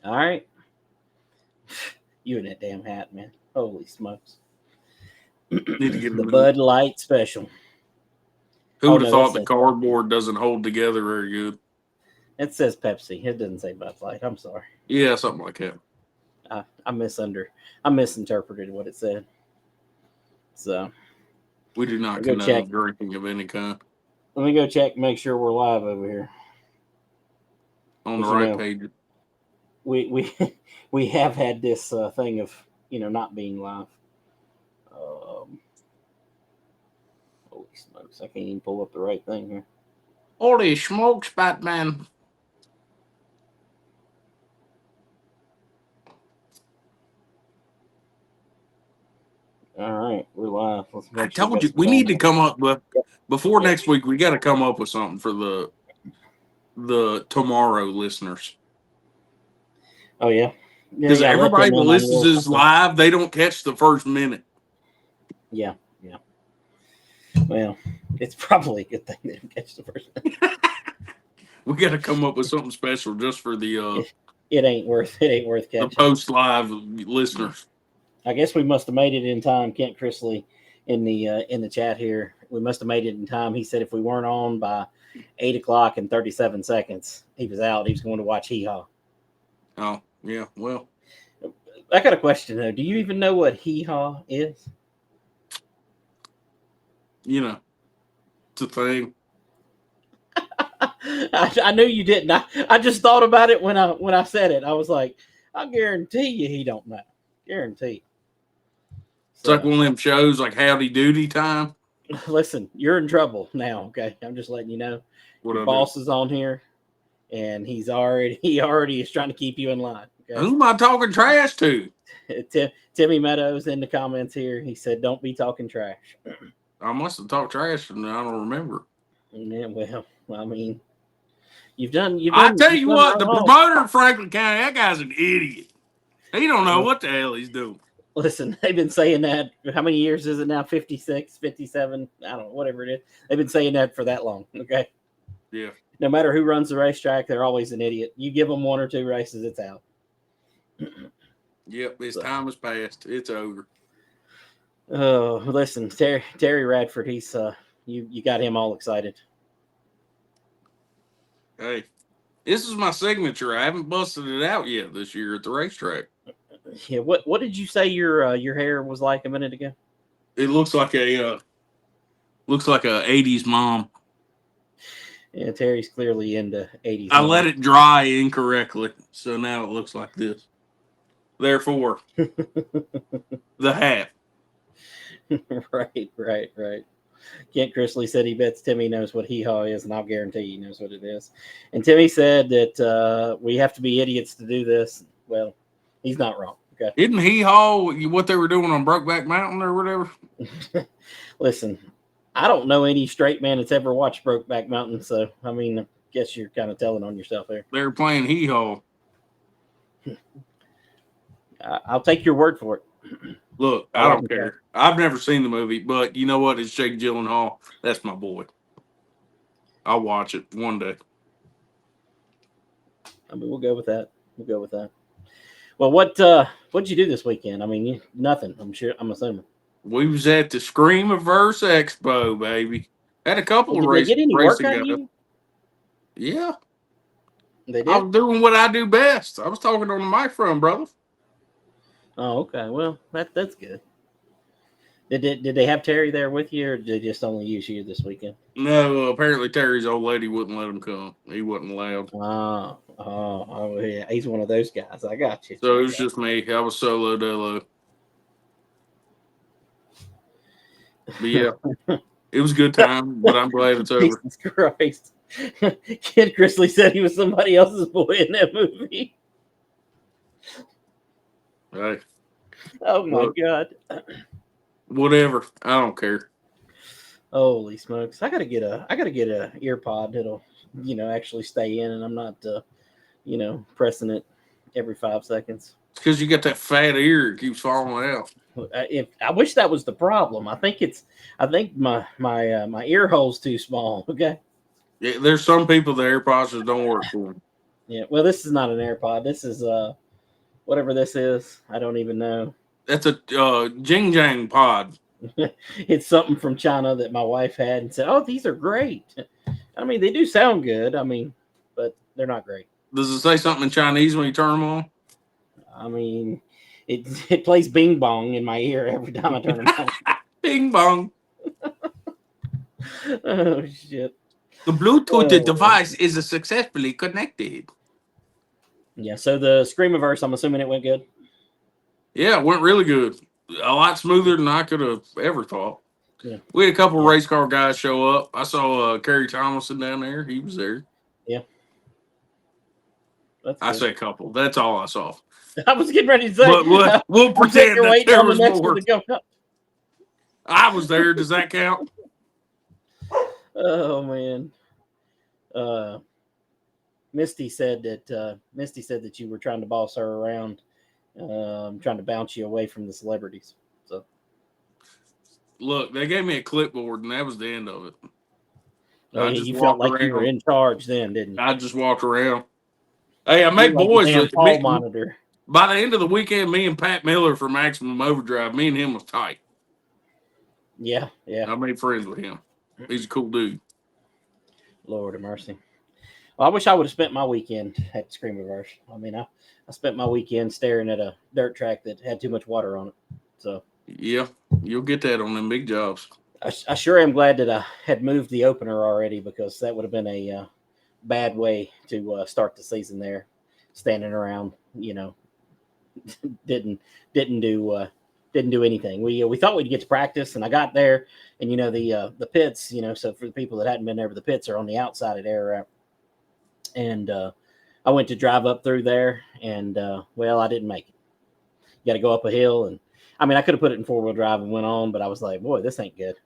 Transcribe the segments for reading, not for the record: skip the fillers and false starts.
All right. You in that damn hat, man. Holy smokes. Need to get The a Bud Light special. Who would no, have that thought the says cardboard doesn't hold together very good? It says Pepsi. It doesn't say Bud Light. I'm sorry. Yeah, something like that. I misinterpreted what it said. So We do not I'll go condone check. drinking of any kind. Let me go check. Make sure we're live over here. On the 'Cause, right page. we we have had this thing of not being live. Holy smokes! I can't even pull up the right thing here. Holy smokes, Batman! All right, we're live. Let's I make sure told you we need to come up with before next week. We got to come up with something for the tomorrow listeners. Oh yeah, Because everybody that listens is live. They don't catch the first minute. Yeah. Well, it's probably a good thing they didn't catch the first minute. We got to come up with something special just for the it ain't worth catching the post live listeners. I guess we must have made it in time. Kent Chrisley in the chat here. We must have made it in time. He said if we weren't on by 8:00 and 37 seconds, he was out. He was going to watch Hee Haw. Oh yeah, well, I got a question though. Do you even know what Hee Haw is? It's a thing. I knew you didn't. I just thought about it when I said it. I was like, I guarantee you he don't know. Guarantee. It's like one of them shows like Howdy Doody Time. Listen, you're in trouble now, okay? I'm just letting you know. Your boss is on here, and he already is trying to keep you in line. Okay? Who am I talking trash to? Timmy Meadows in the comments here. He said, "Don't be talking trash." I must have talked trash, and I don't remember. Yeah, well, I mean, you've done. I tell you what, the promoter in Franklin County, that guy's an idiot. He don't know what the hell he's doing. Listen, they've been saying that. How many years is it now? 56, 57? I don't know, whatever it is. They've been saying that for that long, okay? Yeah. No matter who runs the racetrack, they're always an idiot. You give them one or two races, it's out. Yep, his time has passed. It's over. Oh, listen, Terry Radford, he's you got him all excited. Hey, this is my signature. I haven't busted it out yet this year at the racetrack. Yeah, what did you say your hair was like a minute ago? It looks like a 80s mom. Yeah, Terry's clearly into 80s. I let it dry incorrectly, so now it looks like this. Therefore, the hat. Right. Kent Chrisley said he bets Timmy knows what Hee Haw is, and I'll guarantee he knows what it is. And Timmy said that we have to be idiots to do this. Well, he's not wrong. Okay. Isn't Hee Haw what they were doing on Brokeback Mountain or whatever? Listen, I don't know any straight man that's ever watched Brokeback Mountain, so I mean, I guess you're kind of telling on yourself there. They were playing Hee Haw. I'll take your word for it. Look, I don't care. I've never seen the movie, but you know what? It's Jake Gyllenhaal. That's my boy. I'll watch it one day. I mean, we'll go with that. Well, what'd you do this weekend? I mean, nothing. I'm assuming. We was at the Screamiverse Expo, baby. Had a couple of races. Did they get any work out of you? Yeah. They did? I was doing what I do best. I was talking on the microphone, brother. Oh, okay. Well, that's good. Did they have Terry there with you, or did they just only use you this weekend? No, apparently Terry's old lady wouldn't let him come. He wasn't allowed. Oh, yeah. He's one of those guys. I got you. So it was just me. I was solo dolo. But yeah, it was a good time, but I'm glad it's over. Jesus Christ. Kid Chrisley said he was somebody else's boy in that movie. Hey. Oh my God. Whatever. I don't care. Holy smokes. I gotta get a ear pod that'll, actually stay in, and I'm not pressing it every 5 seconds. It's because you got that fat ear, it keeps falling out. I wish that was the problem. I think my ear hole's too small. Okay. Yeah, there's some people the AirPods just don't work for them. Yeah. Well, this is not an AirPod. This is whatever this is. I don't even know. That's a Jing Jang pod. It's something from China that my wife had and said, "Oh, these are great." I mean, they do sound good. I mean, but they're not great. Does it say something in Chinese when you turn them on? I mean, it plays Bing Bong in my ear every time I turn them on. Bing bong. Oh shit! The Bluetooth device is successfully connected. Yeah. So the Screamiverse, I'm assuming it went good. Yeah, it went really good. A lot smoother than I could have ever thought. Yeah. We had a couple race car guys show up. I saw Kerry Thomason down there. He was there. Yeah. I say a couple. That's all I saw. I was getting ready to say. But we'll pretend that waiting there on the was next more. one to come up. I was there. Does that count? Oh man. Misty said that you were trying to boss her around, trying to bounce you away from the celebrities. So look, they gave me a clipboard, and that was the end of it. you felt like you were in charge then, didn't you? I just walked around. Hey, I make boys with hall monitor. By the end of the weekend, me and Pat Miller from Maximum Overdrive, me and him was tight. Yeah. I made friends with him. He's a cool dude. Lord of mercy. Well, I wish I would have spent my weekend at Screamiverse. I mean, I spent my weekend staring at a dirt track that had too much water on it. So yeah, you'll get that on them big jobs. I sure am glad that I had moved the opener already, because that would have been a bad way to start the season there, standing around. Didn't do anything. We thought we'd get to practice, and I got there, and the pits. So for the people that hadn't been there, the pits are on the outside at Ararat, and I went to drive up through there, and I didn't make it. You got to go up a hill, and I mean, I could have put it in 4-wheel drive and went on, but I was like, boy, this ain't good.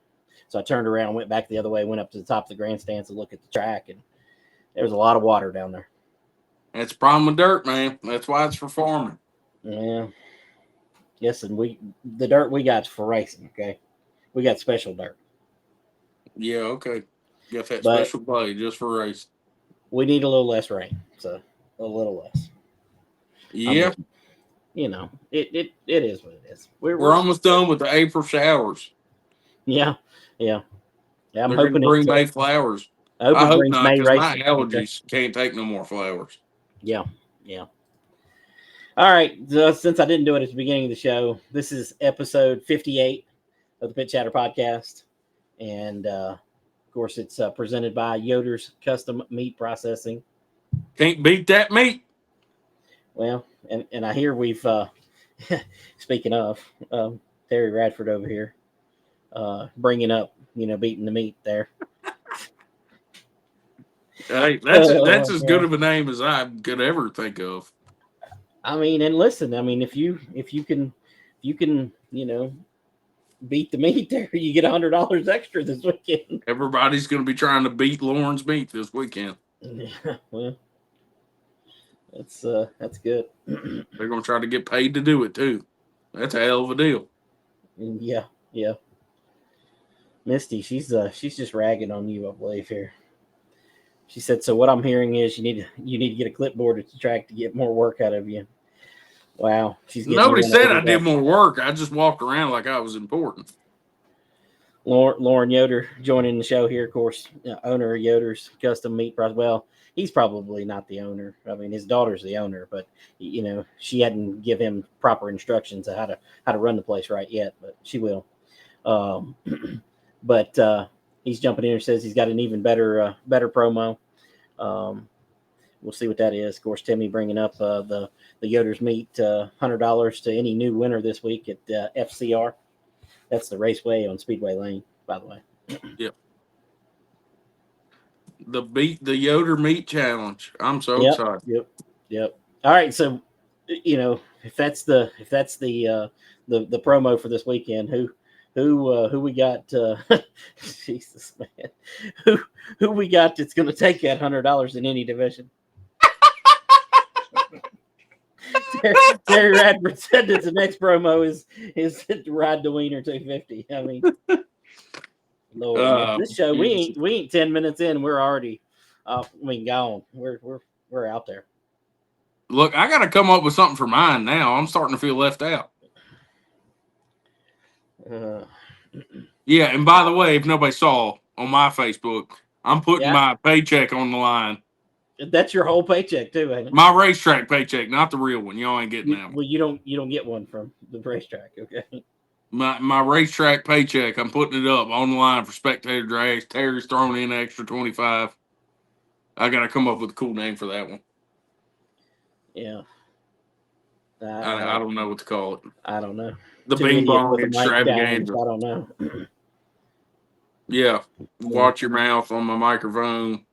So I turned around, went back the other way, went up to the top of the grandstands to look at the track, and there was a lot of water down there. That's the problem with dirt, man. That's why it's for farming. Yeah. Yes, and the dirt we got is for racing, okay? We got special dirt. Yeah, okay. Got that special play just for racing. We need a little less rain, so a little less. Yeah. It is what it is. We're almost done with the April showers. Yeah. I'm hoping hoping to bring May flowers. I hope not, because my allergies can't take no more flowers. Yeah. All right. So since I didn't do it at the beginning of the show, this is episode 58 of the Pit Chatter podcast. And, of course, it's presented by Yoder's Custom Meat Processing. Can't beat that meat. Well, and I hear we've, speaking of, Terry Radford over here, bringing up, beating the meat there. Hey, that's as good of a name as I could ever think of. I mean, and listen, I mean, if you can, beat the meat there, you get $100 extra this weekend. Everybody's going to be trying to beat Lauren's meat this weekend. Yeah, well, that's good. They're going to try to get paid to do it too. That's a hell of a deal. Yeah. Misty, she's just ragging on you, I believe here. She said, so what I'm hearing is you need to get a clipboard at the track to get more work out of you. Wow. Nobody said I did more work. I just walked around like I was important. Lauren Yoder joining the show here, of course, owner of Yoder's Custom Meat Process. Well, he's probably not the owner. I mean, his daughter's the owner, but she hadn't give him proper instructions on how to run the place right yet, but she will. But he's jumping in and says he's got an even better promo. We'll see what that is. Of course, Timmy bringing up the Yoder's Meat, $100 to any new winner this week at FCR. That's the Raceway on Speedway Lane, by the way. Yep. The Yoder Meat Challenge. I'm so excited. Yep. All right, so if that's the promo for this weekend, who we got? Jesus, man, who we got that's going to take that $100 in any division? Terry Radford said that the next promo is to ride the Wiener 250. I mean, Lord, this show we ain't 10 minutes in. We're already, gone. We're we're out there. Look, I got to come up with something for mine now. I'm starting to feel left out. Yeah, and by the way, if nobody saw on my Facebook, I'm putting my paycheck on the line. That's your whole paycheck too, ain't it? My racetrack paycheck, not the real one. Y'all ain't getting that one. Well, you don't get one from the racetrack, okay? My racetrack paycheck, I'm putting it up on the line for spectator drags. Terry's throwing in an extra 25. I got to come up with a cool name for that one. Yeah. I don't know what to call it. I don't know. The Bing Bong Extravaganza. I don't know. Yeah. Watch your mouth on my microphone.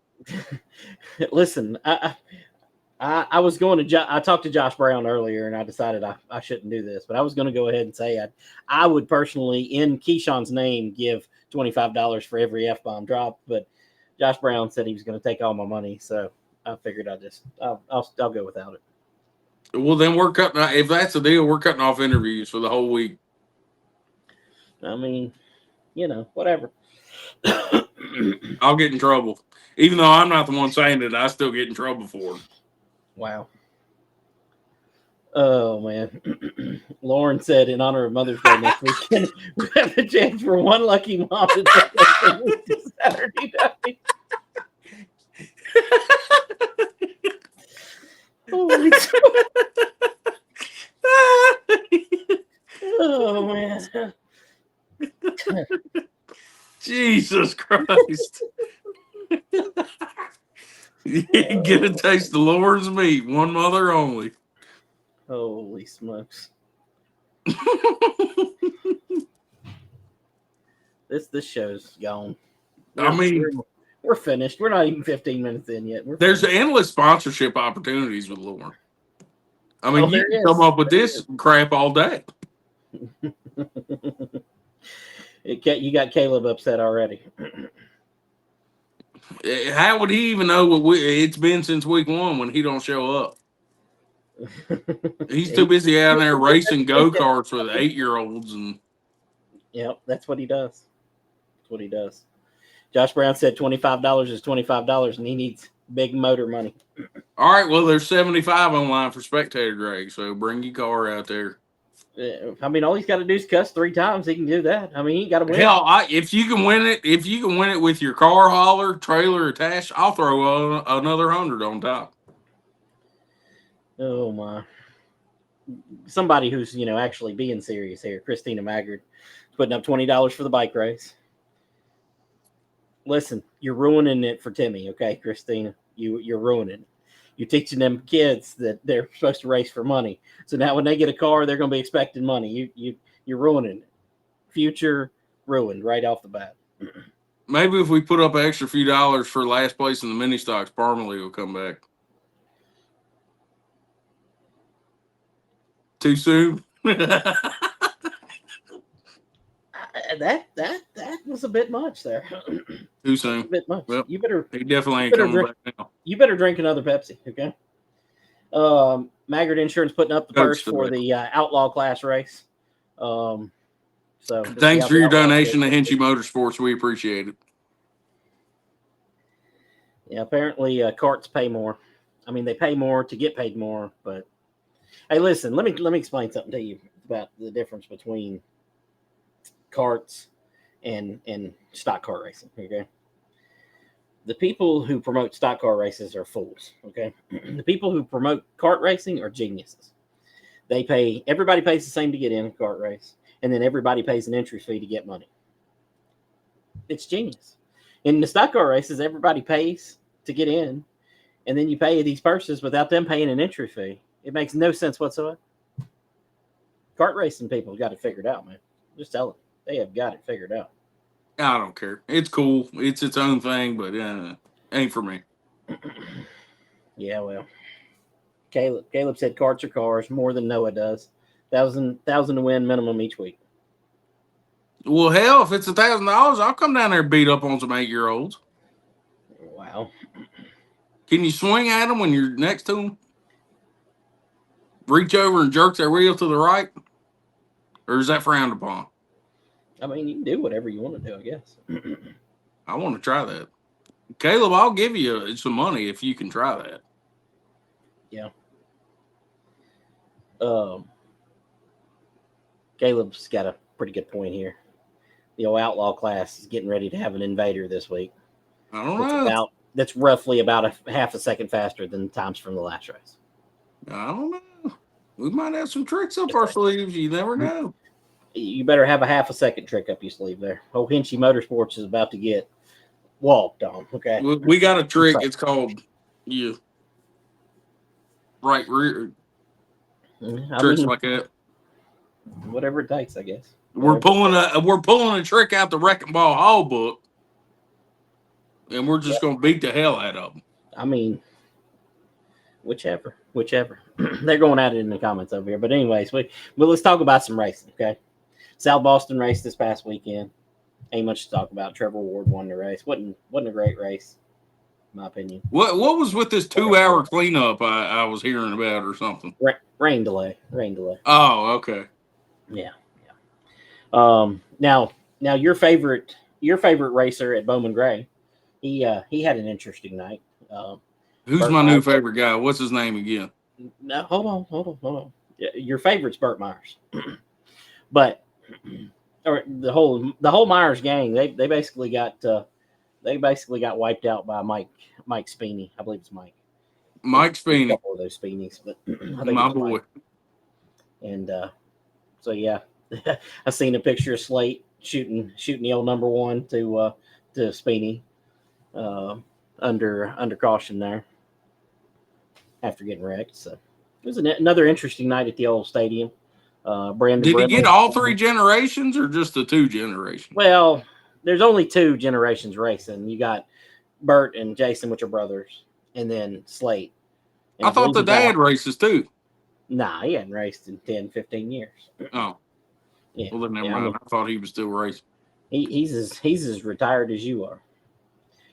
Listen, I was going to I talked to Josh Brown earlier, and I decided I shouldn't do this, but I was going to go ahead and say I would personally, in Keyshawn's name, give $25 for every F-bomb drop, but Josh Brown said he was going to take all my money, so I figured I'll go without it. Well, then we're cutting. If that's the deal, we're cutting off interviews for the whole week. I mean, whatever. I'll get in trouble, even though I'm not the one saying it. I still get in trouble for it. Wow. Oh man. Lauren said, in honor of Mother's Day next weekend, we have the chance for one lucky mom to take us to Saturday night. Holy oh man. Jesus Christ. You get a taste of the Lord's meat, one mother only. Holy smokes. This show's gone. We're finished. We're not even 15 minutes in yet. There's endless sponsorship opportunities with Lauren. I mean, you can come up with this crap all day. You got Caleb upset already. How would he even know what it's been since week 1 when he don't show up? He's too busy out there racing go-karts with 8-year-olds. Yep, that's what he does. That's what he does. Josh Brown said $25 is $25, and he needs big motor money. All right, well, there's 75 online for spectator drag, so bring your car out there. I mean, all he's got to do is cuss 3 times. He can do that. I mean, he got to win. Hell, if you can win it with your car hauler, trailer attached, I'll throw another 100 on top. Oh my! Somebody who's actually being serious here, Christina Maggard, putting up $20 for the bike race. Listen, you're ruining it for Timmy, okay, Christina? You're ruining it. You're teaching them kids that they're supposed to race for money. So now when they get a car, they're going to be expecting money. You're ruining it. Future ruined right off the bat. Maybe if we put up an extra few dollars for last place in the mini stocks, Parmalee will come back. Too soon? That was a bit much there. Too soon. A bit much. Well, he definitely ain't coming back now. You better drink another Pepsi, okay? Maggard Insurance putting up the purse for the Outlaw Class race. So thanks for your donation to Hinchee Motorsports. We appreciate it. Yeah, apparently carts pay more. I mean, they pay more to get paid more. But hey, listen, let me explain something to you about the difference between carts and stock car racing. Okay, the people who promote stock car races are fools. Okay, the people who promote kart racing are geniuses. Everybody pays the same to get in a kart race, and then everybody pays an entry fee to get money. It's genius. In the stock car races, everybody pays to get in, and then you pay these purses without them paying an entry fee. It makes no sense whatsoever. Kart racing people got it figured out, man. Just tell them. They have got it figured out. I don't care. It's cool. It's its own thing, but ain't for me. Yeah, well. Caleb said carts are cars, more than Noah does. $1,000 to win minimum each week. Well, hell, if it's $1,000, I'll come down there and beat up on some 8-year-olds. Wow. Can you swing at them when you're next to them? Reach over and jerk their wheel to the right? Or is that frowned upon? I mean, you can do whatever you want to do, I guess. I want to try that. Caleb, I'll give you some money if you can try that. Yeah. Caleb's got a pretty good point here. The old outlaw class is getting ready to have an invader this week. I don't know. That's roughly about a half a second faster than times from the last race. I don't know. We might have some tricks up our sleeves. You never know. You better have a half a second trick up your sleeve there. Old Hinchee Motorsports is about to get walked on. Okay. We got a trick. It's called right rear. Tricks like that. Whatever it takes, I guess. We're pulling a trick out the Wrecking Ball Hall book, and we're just gonna beat the hell out of them. I mean, whichever. They're going at it in the comments over here. But anyways, let's talk about some racing, okay? South Boston race this past weekend. Ain't much to talk about. Trevor Ward won the race. Wasn't a great race, in my opinion. What was with this 2-hour cleanup I was hearing about or something? Rain delay. Oh, okay. Yeah. Now your favorite racer at Bowman Gray, he had an interesting night. Who's Burt my Myers. new favorite guy? What's his name again? No, hold on. Your favorite's Burt Myers, but or the whole Myers gang, they basically got wiped out by Mike Speeney. I believe it's Mike. Mike Speeney. A couple of those Speeneys, but I think my boy. Mike. And so yeah, I seen a picture of Slate shooting the old number one to Speeney under caution there after getting wrecked. So it was another interesting night at the old stadium. Brandon, did he get all 3 generations or just the 2 generations? Well, there's only 2 generations racing. You got Bert and Jason, which are brothers, and then Slate. And I thought the dad races too. Nah, he hadn't raced in 10, 15 years. Oh. Yeah. Well, then never mind. I thought he was still racing. He's as retired as you are.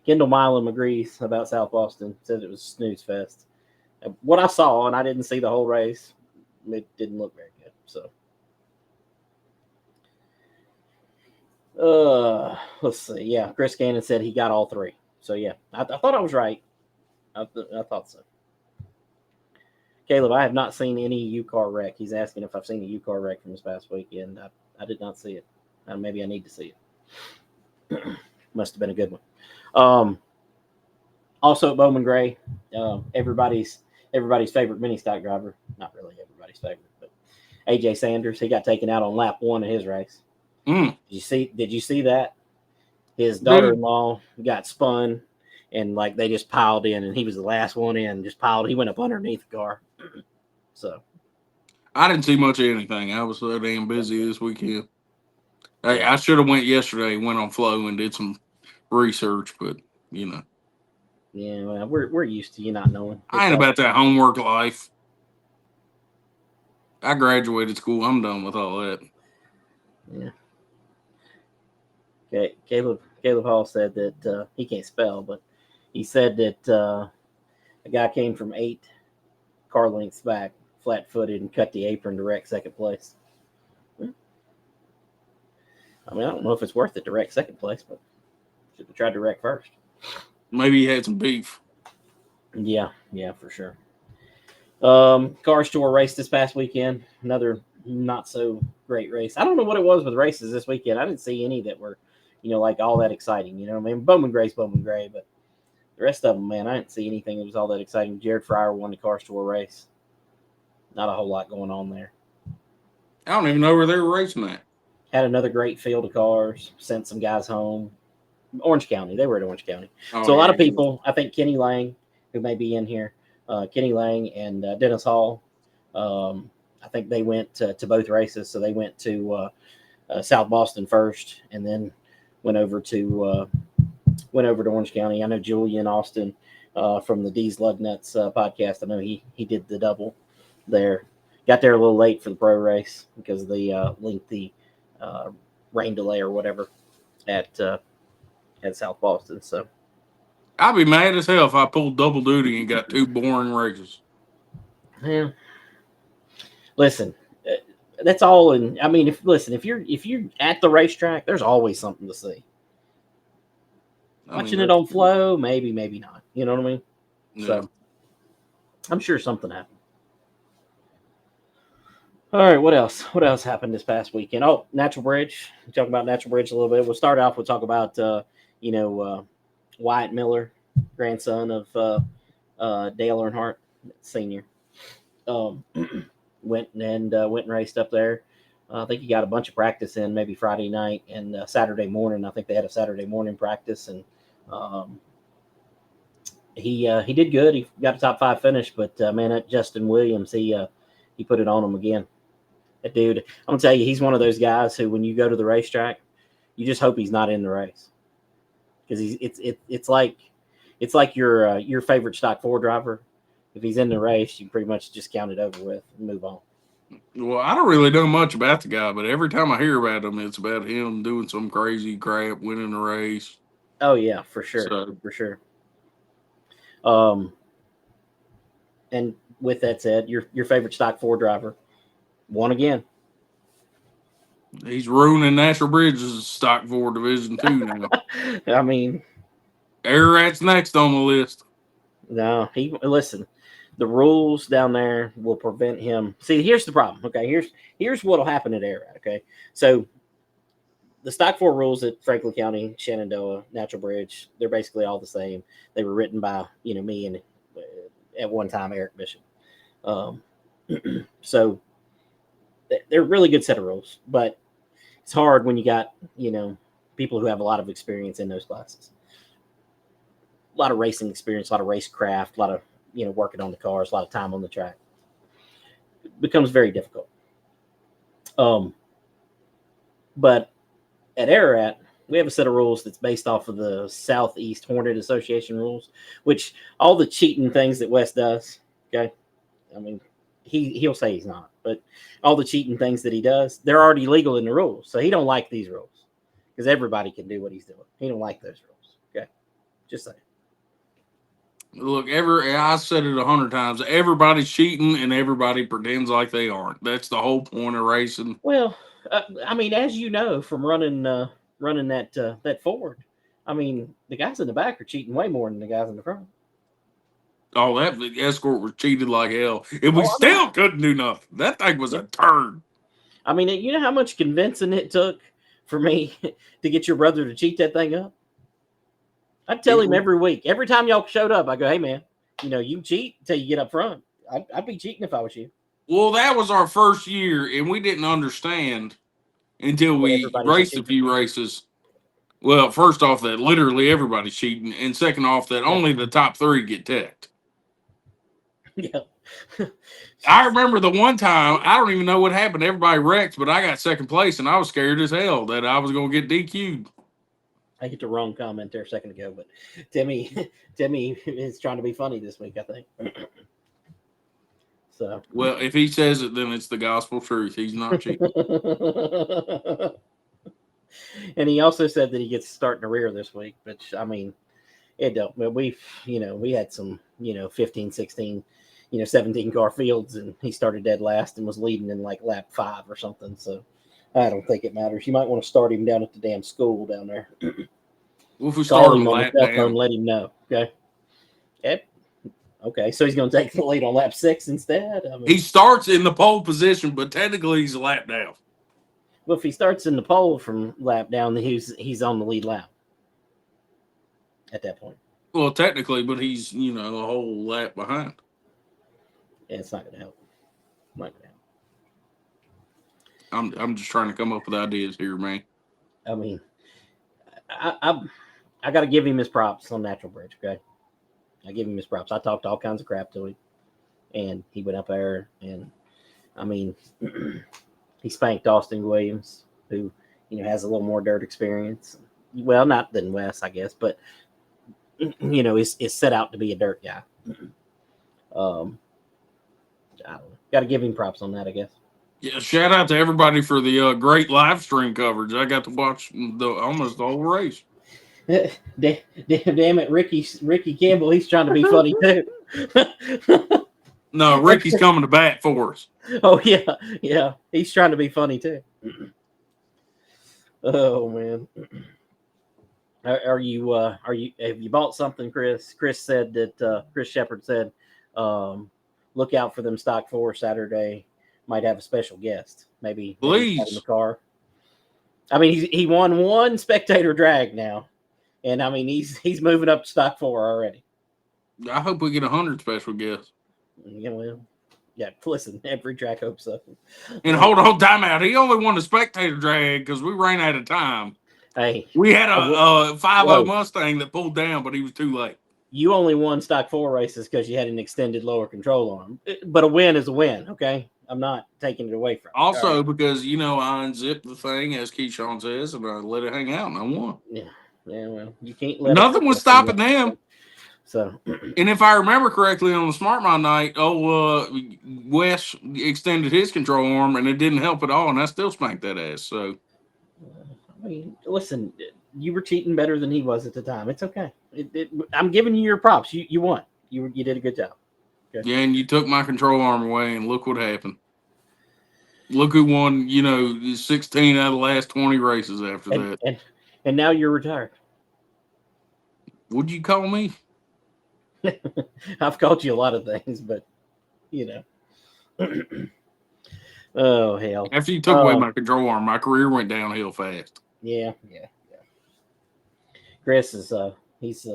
Kendall Milam agrees about South Boston. Says it was a snooze fest. What I saw, and I didn't see the whole race, it didn't look very good. So, let's see. Yeah, Chris Cannon said he got all 3. So yeah, I thought I was right. I thought so. Caleb, I have not seen any U-car wreck. He's asking if I've seen a U-car wreck from this past weekend. I did not see it. Maybe I need to see it. Must have been a good one. Also at Bowman Gray, everybody's favorite mini stock driver. Not really everybody's favorite, but AJ Sanders. He got taken out on lap 1 of his race. Did you see that? His daughter-in-law got spun, and like they just piled in, and he was the last one in. He went up underneath the car. So I didn't see much of anything. I was so damn busy this weekend. Hey, I should have went yesterday. Went on Flow and did some research, but you know. Yeah, well, we're used to you not knowing. I ain't about that homework life. I graduated school. I'm done with all that. Yeah. Okay, Caleb Hall said that he can't spell, but he said that a guy came from 8 car lengths back, flat-footed, and cut the apron to wreck second place. I mean, I don't know if it's worth it to wreck second place, but should have tried to wreck first. Maybe he had some beef. Yeah, for sure. Car store race this past weekend. Another not so great race. I don't know what it was with races this weekend. I didn't see any that were, like all that exciting. You know what I mean? Bowman Gray's Bowman Gray, but the rest of them, man, I didn't see anything that was all that exciting. Jared Fryer won the car store race. Not a whole lot going on there. I don't even know where they were racing at. Had another great field of cars. Sent some guys home. Orange County. They were at Orange County. So a lot of people, I think Kenny Lang, who may be in here, Kenny Lang and Dennis Hall, I think they went to both races. So they went to South Boston first and then went over to Orange County. I know Julian Austin from the D's Lug Nuts podcast. I know he did the double there. Got there a little late for the pro race because of the lengthy rain delay or whatever at South Boston. So I'd be mad as hell if I pulled double duty and got 2 boring races. Yeah. Listen, that's all. And I mean, if you're at the racetrack, there's always something to see. Watching it on Flow, maybe not. You know what I mean? Yeah. So I'm sure something happened. All right, what else? What else happened this past weekend? Oh, Natural Bridge. We'll talk about Natural Bridge a little bit. We'll start off. We'll talk about Wyatt Miller, grandson of Dale Earnhardt Senior. Um, went and raced up there. I think he got a bunch of practice in maybe Friday night and Saturday morning. I think they had a Saturday morning practice, and he did good. He got a top 5 finish, but man, that Justin Williams, he put it on him again. That dude, I'm gonna tell you, he's one of those guys who, when you go to the racetrack, you just hope he's not in the race, because it's like your favorite stock 4 driver. If he's in the race, you pretty much just count it over with and move on. Well, I don't really know much about the guy, but every time I hear about him, it's about him doing some crazy crap, winning the race. Oh yeah, for sure, for sure. And with that said, your favorite stock 4 driver won again. He's ruining Natural Bridge's stock 4 division too now. I mean, Ararat's next on the list. No, listen. The rules down there will prevent him. See, here's the problem. Okay, here's what'll happen at Ararat. Okay, so the stock 4 rules at Franklin County, Shenandoah, Natural Bridge, they're basically all the same. They were written by me and at one time Eric Bishop. So they're a really good set of rules, but it's hard when you got people who have a lot of experience in those classes. A lot of racing experience, a lot of racecraft, a lot of working on the cars, a lot of time on the track. It becomes very difficult. But at Ararat, we have a set of rules that's based off of the Southeast Hornet Association rules, which all the cheating things that Wes does, okay? I mean, he'll say he's not, but all the cheating things that he does, they're already legal in the rules. So he don't like these rules because everybody can do what he's doing. He don't like those rules, okay? Just saying. Look, I said it 100 times. Everybody's cheating, and everybody pretends like they aren't. That's the whole point of racing. Well, I mean, as you know from running that Ford, I mean, the guys in the back are cheating way more than the guys in the front. Oh, that Escort was cheated like hell, and we still couldn't do nothing. That thing was a turd. I mean, you know how much convincing it took for me to get your brother to cheat that thing up? I'd tell him every week. Every time y'all showed up, I go, hey, man, you cheat until you get up front. I'd be cheating if I was you. Well, that was our first year, and we didn't understand until we raced a few races. Well, first off, that literally everybody's cheating, and second off, that only the top 3 get teched. Yeah. I remember the one time, I don't even know what happened. Everybody wrecked, but I got second place, and I was scared as hell that I was going to get DQ'd. I hit the wrong comment there a second ago, but Timmy is trying to be funny this week, I think. So, well, if he says it, then it's the gospel truth. He's not cheating. And he also said that he gets to start in the rear this week, which, I mean, it don't. But we had some, 15, 16, 17 car fields, and he started dead last and was leading in like lap 5 or something. So I don't think it matters. You might want to start him down at the damn school down there. Well, if we start him on the cell phone, let him know. Okay. Yep. Okay, so he's going to take the lead on lap 6 instead. I mean, he starts in the pole position, but technically he's a lap down. Well, if he starts in the pole from lap down, then he's on the lead lap at that point. Well, technically, but he's a whole lap behind. Yeah, it's not going to help. I'm just trying to come up with ideas here, man. I mean, I got to give him his props on Natural Bridge. Okay, I give him his props. I talked all kinds of crap to him, and he went up there, and I mean, he spanked Austin Williams, who has a little more dirt experience. Well, not than Wes, I guess, but is set out to be a dirt guy. I don't know. Got to give him props on that, I guess. Yeah, shout out to everybody for the great live stream coverage. I got to watch almost the whole race. Damn it, Ricky Campbell, he's trying to be funny too. No, Ricky's coming to bat for us. Oh yeah, he's trying to be funny too. Oh man, have you bought something, Chris? Chris said that Chris Shepard said Look out for them stock 4 Saturday. Might have a special guest. Maybe Please. in the car. I mean, he won 1 spectator drag now, and I mean he's moving up to stock 4 already. I hope we get 100 special guests. Yeah, well, yeah. Listen, every track hopes so. And hold on, time out. He only won the spectator drag because we ran out of time. Hey, we had a 5.0 Mustang that pulled down, but he was too late. You only won stock 4 races because you had an extended lower control arm. But a win is a win, okay? I'm not taking it away from you. Also, because, I unzipped the thing, as Keyshawn says, and I let it hang out, and I won. Yeah, well, you can't let nothing was stopping them. So, and if I remember correctly, on the Smart Mind night, Wes extended his control arm, and it didn't help at all, and I still spanked that ass. So, I mean, listen, you were cheating better than he was at the time. It's okay. I'm giving you your props. You won. You did a good job. Okay. Yeah, and you took my control arm away, and look what happened. Look who won, 16 out of the last 20 races after that. And now you're retired. What'd you call me? I've called you a lot of things, but, oh, hell. After you took away my control arm, my career went downhill fast. Yeah. Chris is he's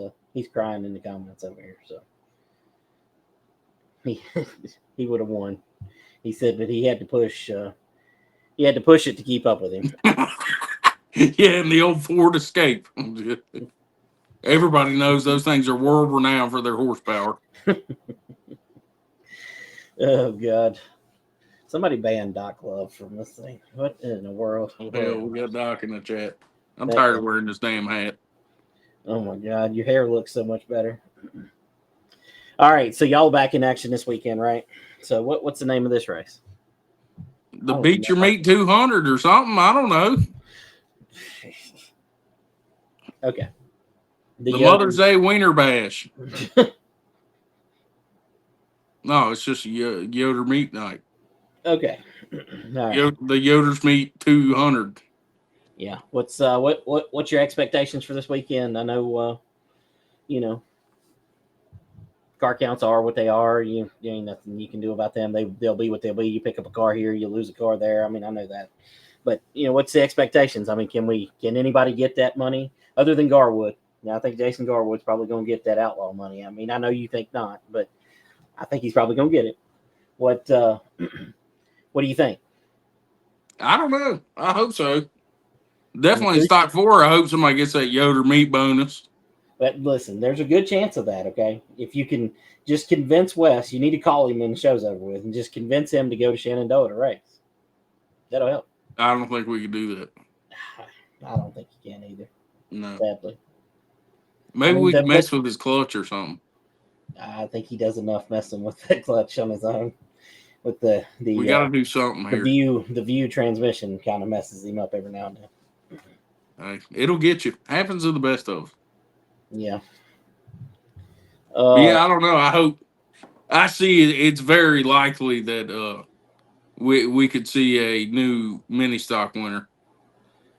crying in the comments over here, so he would have won. He said that he had to push it to keep up with him. Yeah, and the old Ford Escape. Everybody knows those things are world renowned for their horsepower. Oh God. Somebody banned Doc Love from this thing. What in the world? Hell, we got Doc in the chat. I'm tired of wearing this damn hat. Oh my God, your hair looks so much better. All right, so y'all back in action this weekend, right? So what's the name of this race? The Beat Your Meat 200 or something. I don't know. Okay. The Mother's Day Wiener Bash. No, it's just a Yoder meat night. Okay. All right. The Yoder's Meat 200. Yeah. What's your expectations for this weekend? I know, car counts are what they are. You ain't nothing you can do about them. They'll be what they'll be. You pick up a car here, you lose a car there. I mean, I know that. But what's the expectations? I mean, can anybody get that money other than Garwood? Now, I think Jason Garwood's probably going to get that outlaw money. I mean, I know you think not, but I think he's probably going to get it. What do you think? I don't know. I hope so. Definitely stock 4. I hope somebody gets that Yoder meat bonus. But listen, there's a good chance of that, okay? If you can just convince Wes, you need to call him when the show's over with and just convince him to go to Shenandoah to race. That'll help. I don't think we can do that. I don't think you can either. No. Sadly. Maybe we can mess with his clutch or something. I think he does enough messing with that clutch on his own. With the we got to do something here. The view transmission kind of messes him up every now and then. Hey, it'll get you. Happens to the best of us. Yeah. I don't know. I see it's very likely that we could see a new mini stock winner.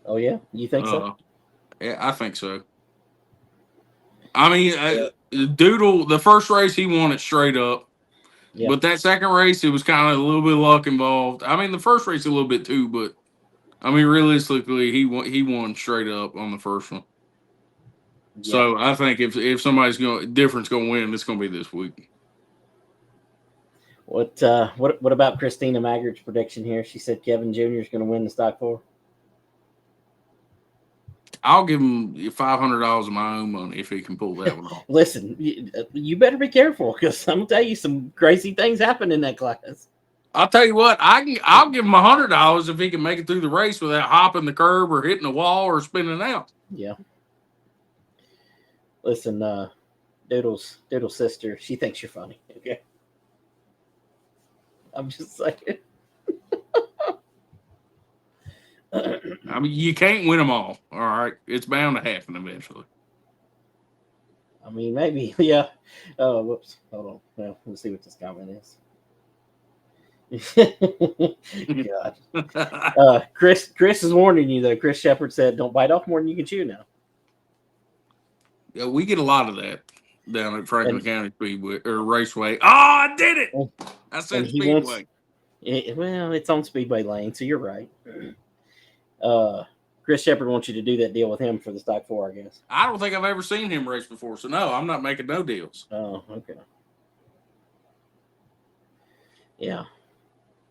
Oh yeah, you think so? Yeah, I think so. I mean, Doodle, the first race he won it straight up, but that second race it was kind of a little bit of luck involved. I mean, the first race a little bit too, but I mean, realistically, he won straight up on the first one. Yeah. So I think if somebody's different's going to win, it's going to be this week. What about Christina Maggart's prediction here? She said Kevin Jr. is going to win the stock 4. I'll give him $500 of my own money if he can pull that one off. Listen, you better be careful because I'm going to tell you some crazy things happen in that class. I'll tell you what, I'll give him $100 if he can make it through the race without hopping the curb or hitting the wall or spinning out. Yeah. Listen, Doodle's sister, she thinks you're funny. Okay. I'm just saying. I mean, you can't win them all right? It's bound to happen eventually. I mean, maybe, yeah. Oh, whoops. Hold on. Well, let's see what this comment is. God. Chris is warning you, though. Chris Shepard said, don't bite off more than you can chew now. Yeah, we get a lot of that. down at Franklin County Speedway or Raceway. Oh, I did it! I said Speedway. Well, it's on Speedway lane, so you're right. Chris Shepard wants you to do that deal with him for the Stock 4, I guess. I don't think I've ever seen him race before, so no, I'm not making no deals. Oh, okay. Yeah.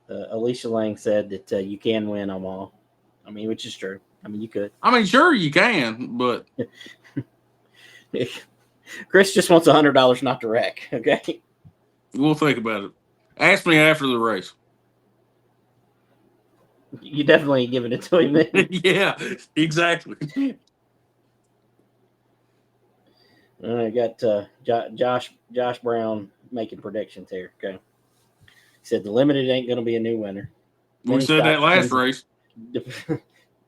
Alicia Lang said that you can win them all. I mean, which is true. I mean, you could. I mean, sure you can, but Chris just wants $100 not to wreck. Okay, we'll think about it. Ask me after the race. You definitely ain't giving it to him then. Yeah, exactly. I got Josh Brown making predictions here. Okay, he said the limited ain't going to be a new winner. We said that last race.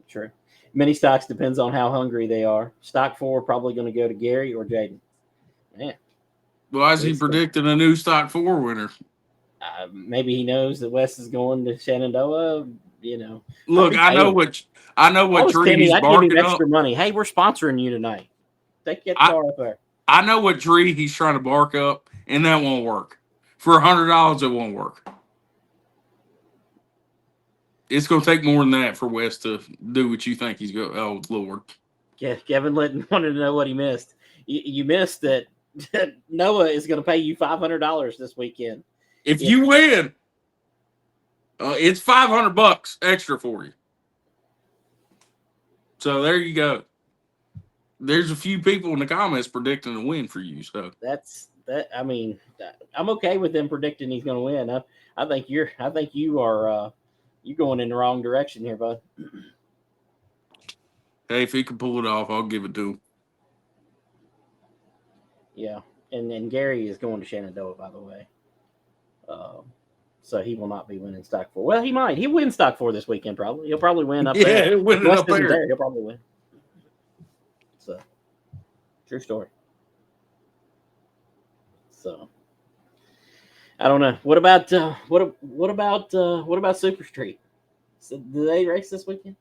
True. Mini stocks depends on how hungry they are. Stock 4 probably going to go to Gary or Jaden. Man. Why is he predicting a new Stock 4 winner? Maybe he knows that Wes is going to Shenandoah. You know. Look, I know what tree he's barking give him up. extra money. Hey, we're sponsoring you tonight. Take that car up there. I know what tree he's trying to bark up, and that won't work. For $100, it won't work. It's going to take more than that for Wes to do what you think he's going. Oh Lord! Yeah, Kevin Litton wanted to know what he missed. You missed that Noah is going to pay you $500 this weekend if you win. It's $500 extra for you. So there you go. There's a few people in the comments predicting a win for you. So that's that. I mean, I'm okay with them predicting he's going to win. I think you are you're going in the wrong direction here, bud. Hey, if he can pull it off, I'll give it to him. Yeah, and Gary is going to Shenandoah, by the way. So he will not be winning Stock 4. Well, he might. He'll win Stock 4 this weekend, probably. He'll probably win up there. Yeah, he'll win it up there. He'll probably win. So, true story. So, I don't know. What about Super Street? So, do they race this weekend?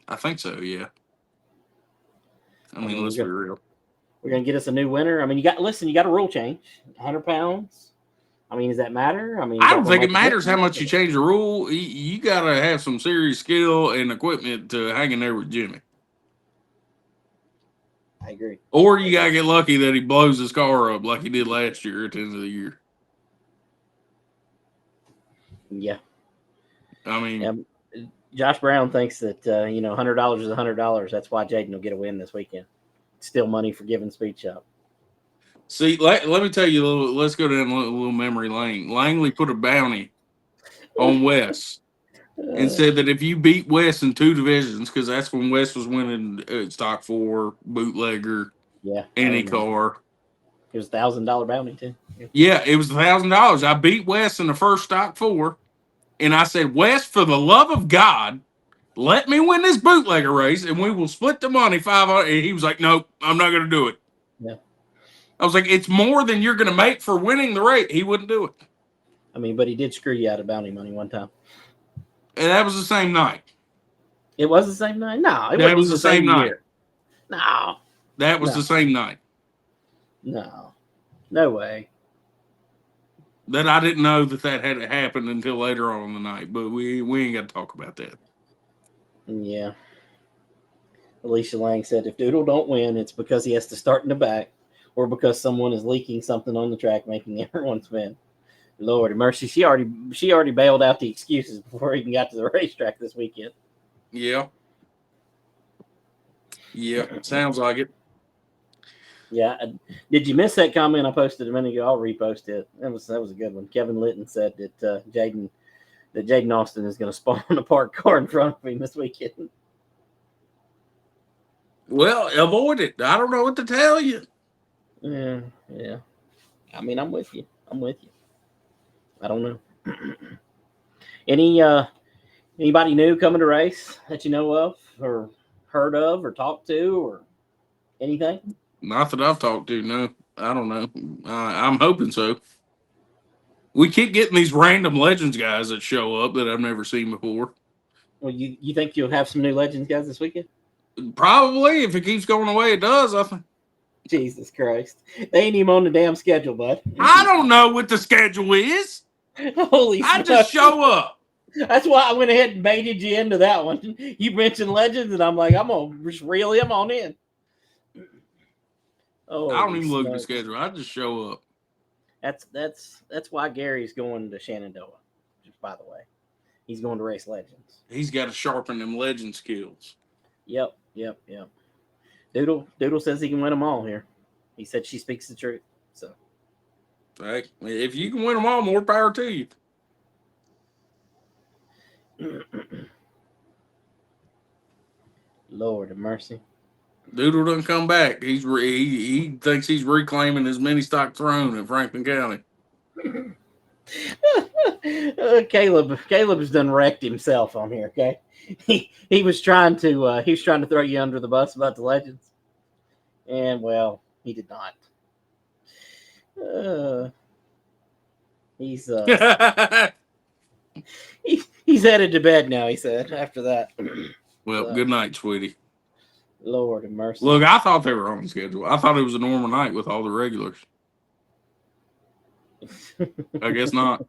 I think so. Yeah. I mean, let's be real. We're gonna get us a new winner. I mean, you got a rule change. 100 pounds. I mean, does that matter? I mean, I don't think it matters how much you change the rule. You got to have some serious skill and equipment to hang in there with Jimmy. I agree. Or you got to get lucky that he blows his car up like he did last year at the end of the year. Yeah. I mean, Josh Brown thinks that, $100 is $100. That's why Jaden will get a win this weekend. Still money for giving Speed Shop. See, let me tell you let's go down a little memory lane. Langley put a bounty on Wes and said that if you beat Wes in 2 divisions, because that's when Wes was winning Stock 4, bootlegger, any car. It was $1,000 bounty, too. Yeah, it was $1,000. I beat Wes in the first Stock 4, and I said, Wes, for the love of God, let me win this bootlegger race, and we will split the money $500. And he was like, nope, I'm not going to do it. Yeah. I was like, it's more than you're going to make for winning the race. He wouldn't do it. I mean, but he did screw you out of bounty money one time. And that was the same night. It was the same night? No, that was the same night. Year. No. That was the same night. No. No way. That I didn't know that had happened until later on in the night, but we ain't got to talk about that. Yeah. Alicia Lang said if Doodle don't win, it's because he has to start in the back or because someone is leaking something on the track, making everyone spin. Lord of mercy, she already bailed out the excuses before he even got to the racetrack this weekend. Yeah. Yeah, sounds like it. Yeah. Did you miss that comment I posted a minute ago? I'll repost it. That was a good one. Kevin Litton said that Jaden Austin is going to spawn a parked car in front of him this weekend. Well, avoid it. I don't know what to tell you. Yeah. I mean, I'm with you. I don't know. Anybody new coming to race that you know of or heard of or talked to or anything? Not that I've talked to, no. I don't know. I'm hoping so. We keep getting these random Legends guys that show up that I've never seen before. Well, you think you'll have some new Legends guys this weekend? Probably. If it keeps going the way it does, I think. Jesus Christ. They ain't even on the damn schedule, bud. I don't know what the schedule is. Holy I smokes. just show up. That's why I went ahead and baited you into that one. You mentioned Legends, and I'm like, I'm going to just reel him on in. I don't even look at the schedule. I just show up. That's why Gary's going to Shenandoah, just by the way. He's going to race Legends. He's got to sharpen them legend skills. Yep. Doodle says he can win them all here. He said she speaks the truth. So, hey, if you can win them all, more power to you. Lord of mercy. Doodle doesn't come back. He thinks he's reclaiming his mini stock throne in Franklin County. Caleb's done wrecked himself on here. Okay, he was trying to throw you under the bus about the Legends, and well, he did not. He's headed to bed now. He said after that. Well, good night, sweetie. Lord of mercy. Look, I thought they were on schedule. I thought it was a normal night with all the regulars. I guess not.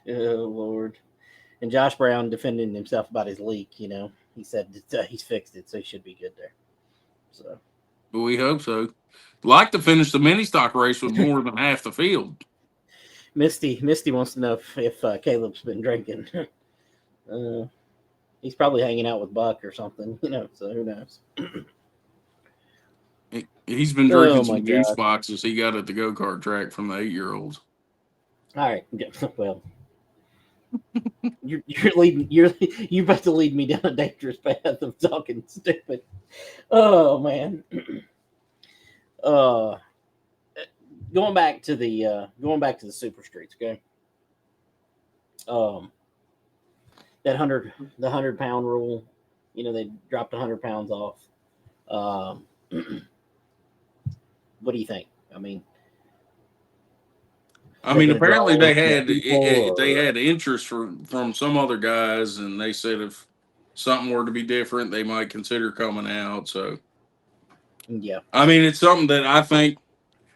Oh, Lord. And Josh Brown defending himself about his leak, you know. He said he's fixed it, so he should be good there. So, but we hope so. Like to finish the mini stock race with more than half the field. Misty wants to know if Caleb's been drinking. He's probably hanging out with Buck or something, you know, so who knows. He's been drinking some juice boxes he got at the go-kart track from the 8-year-olds. All right. Well, you're about to lead me down a dangerous path of talking stupid. Oh man. Going back to the super streets, okay? That 100-pound rule, you know, they dropped 100 pounds off. What do you think? I mean, apparently they had interest from some other guys, and they said if something were to be different, they might consider coming out. So, yeah, I mean, it's something that I think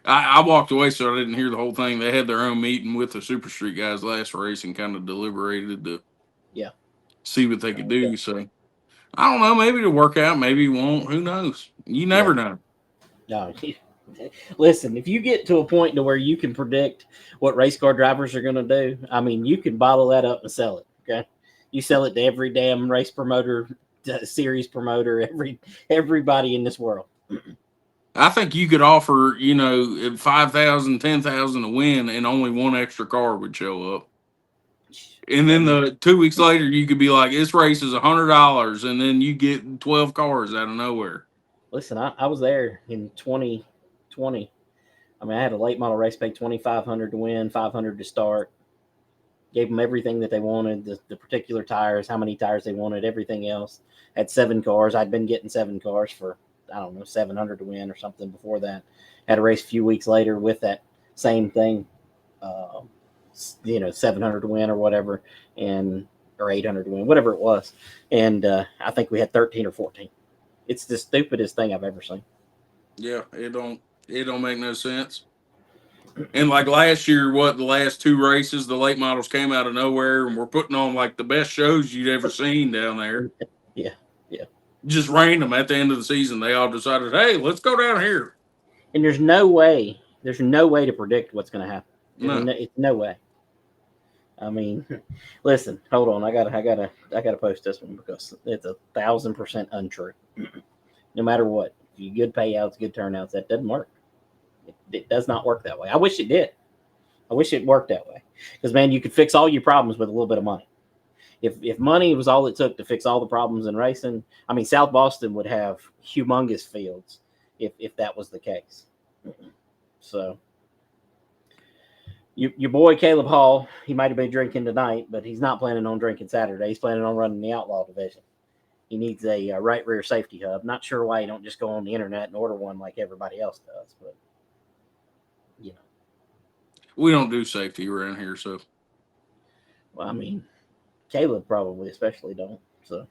I walked away, so I didn't hear the whole thing. They had their own meeting with the Super Street guys last race and kind of deliberated to see what they could do. So, I don't know. Maybe it'll work out. Maybe it won't. Who knows? You never know. No. Listen, if you get to a point to where you can predict what race car drivers are going to do, I mean, you can bottle that up and sell it. Okay, you sell it to every damn race promoter, series promoter, everybody in this world. I think you could offer, you know, $5,000, $10,000 to win, and only one extra car would show up. And then 2 weeks later, you could be like, "This race is $100," and then you get 12 cars out of nowhere. Listen, I was there in 2020. I mean, I had a late model race, paid $2,500 to win, $500 to start. Gave them everything that they wanted, the particular tires, how many tires they wanted, everything else. Had 7 cars. I'd been getting 7 cars for, I don't know, $700 to win or something before that. Had a race a few weeks later with that same thing, you know, $700 to win or whatever, or $800 to win, whatever it was. And I think we had 13 or 14. It's the stupidest thing I've ever seen. Yeah, it don't make no sense. And like last year, the last 2 races, the late models came out of nowhere and were putting on like the best shows you'd ever seen down there. Yeah. Just random at the end of the season, they all decided, hey, let's go down here. And there's no way to predict what's going to happen. It's no way. I mean, listen, hold on. I gotta post this one because it's 1,000% untrue. No matter what, you good payouts, good turnouts, that doesn't work. It does not work that way. I wish it did. I wish it worked that way. Because man, you could fix all your problems with a little bit of money. If money was all it took to fix all the problems in racing, I mean, South Boston would have humongous fields if that was the case. So. Your boy Caleb Hall, he might have been drinking tonight, but he's not planning on drinking Saturday. He's planning on running the Outlaw division. He needs a right rear safety hub. Not sure why he don't just go on the internet and order one like everybody else does, but you know, we don't do safety around here, so. Well, I mean, Caleb probably especially don't. So,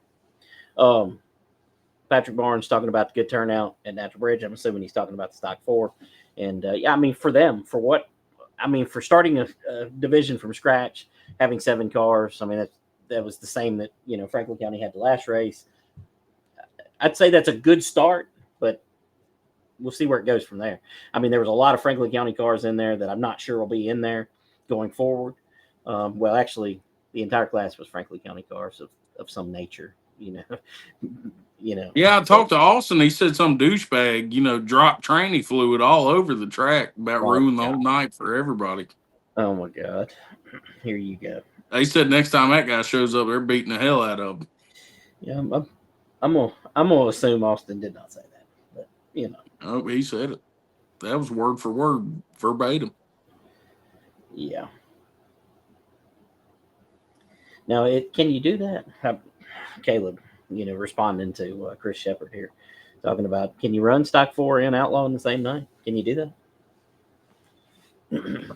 Patrick Barnes talking about the good turnout at Natural Bridge. I'm assuming he's talking about the Stock 4. And, yeah, I mean, for them, for starting a division from scratch, having 7 cars, I mean, that was the same that, Franklin County had the last race. I'd say that's a good start, but we'll see where it goes from there. I mean, there was a lot of Franklin County cars in there that I'm not sure will be in there going forward. Well, actually, the entire class was Franklin County cars of some nature, Yeah, I talked to Austin. He said some douchebag, dropped tranny fluid all over the track, about ruined the whole night for everybody. Oh my God! Here you go. They said next time that guy shows up, they're beating the hell out of him. Yeah, I'm gonna assume Austin did not say that, but Oh, he said it. That was word for word, verbatim. Yeah. Now, can you do that? Caleb, responding to Chris Shepard here, talking about, can you run Stock 4 and Outlaw in the same night? Can you do that?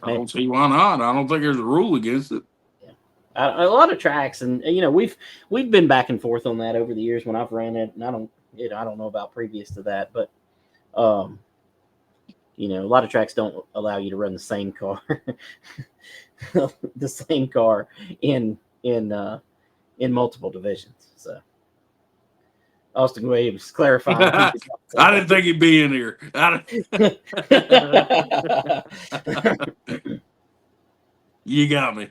I don't see why not. I don't think there's a rule against it. Yeah. A lot of tracks, and we've been back and forth on that over the years when I've ran it, and I don't know about previous to that, but a lot of tracks don't allow you to run the same car, in multiple divisions. So Austin Williams clarifying. I didn't think he'd be in here. You got me.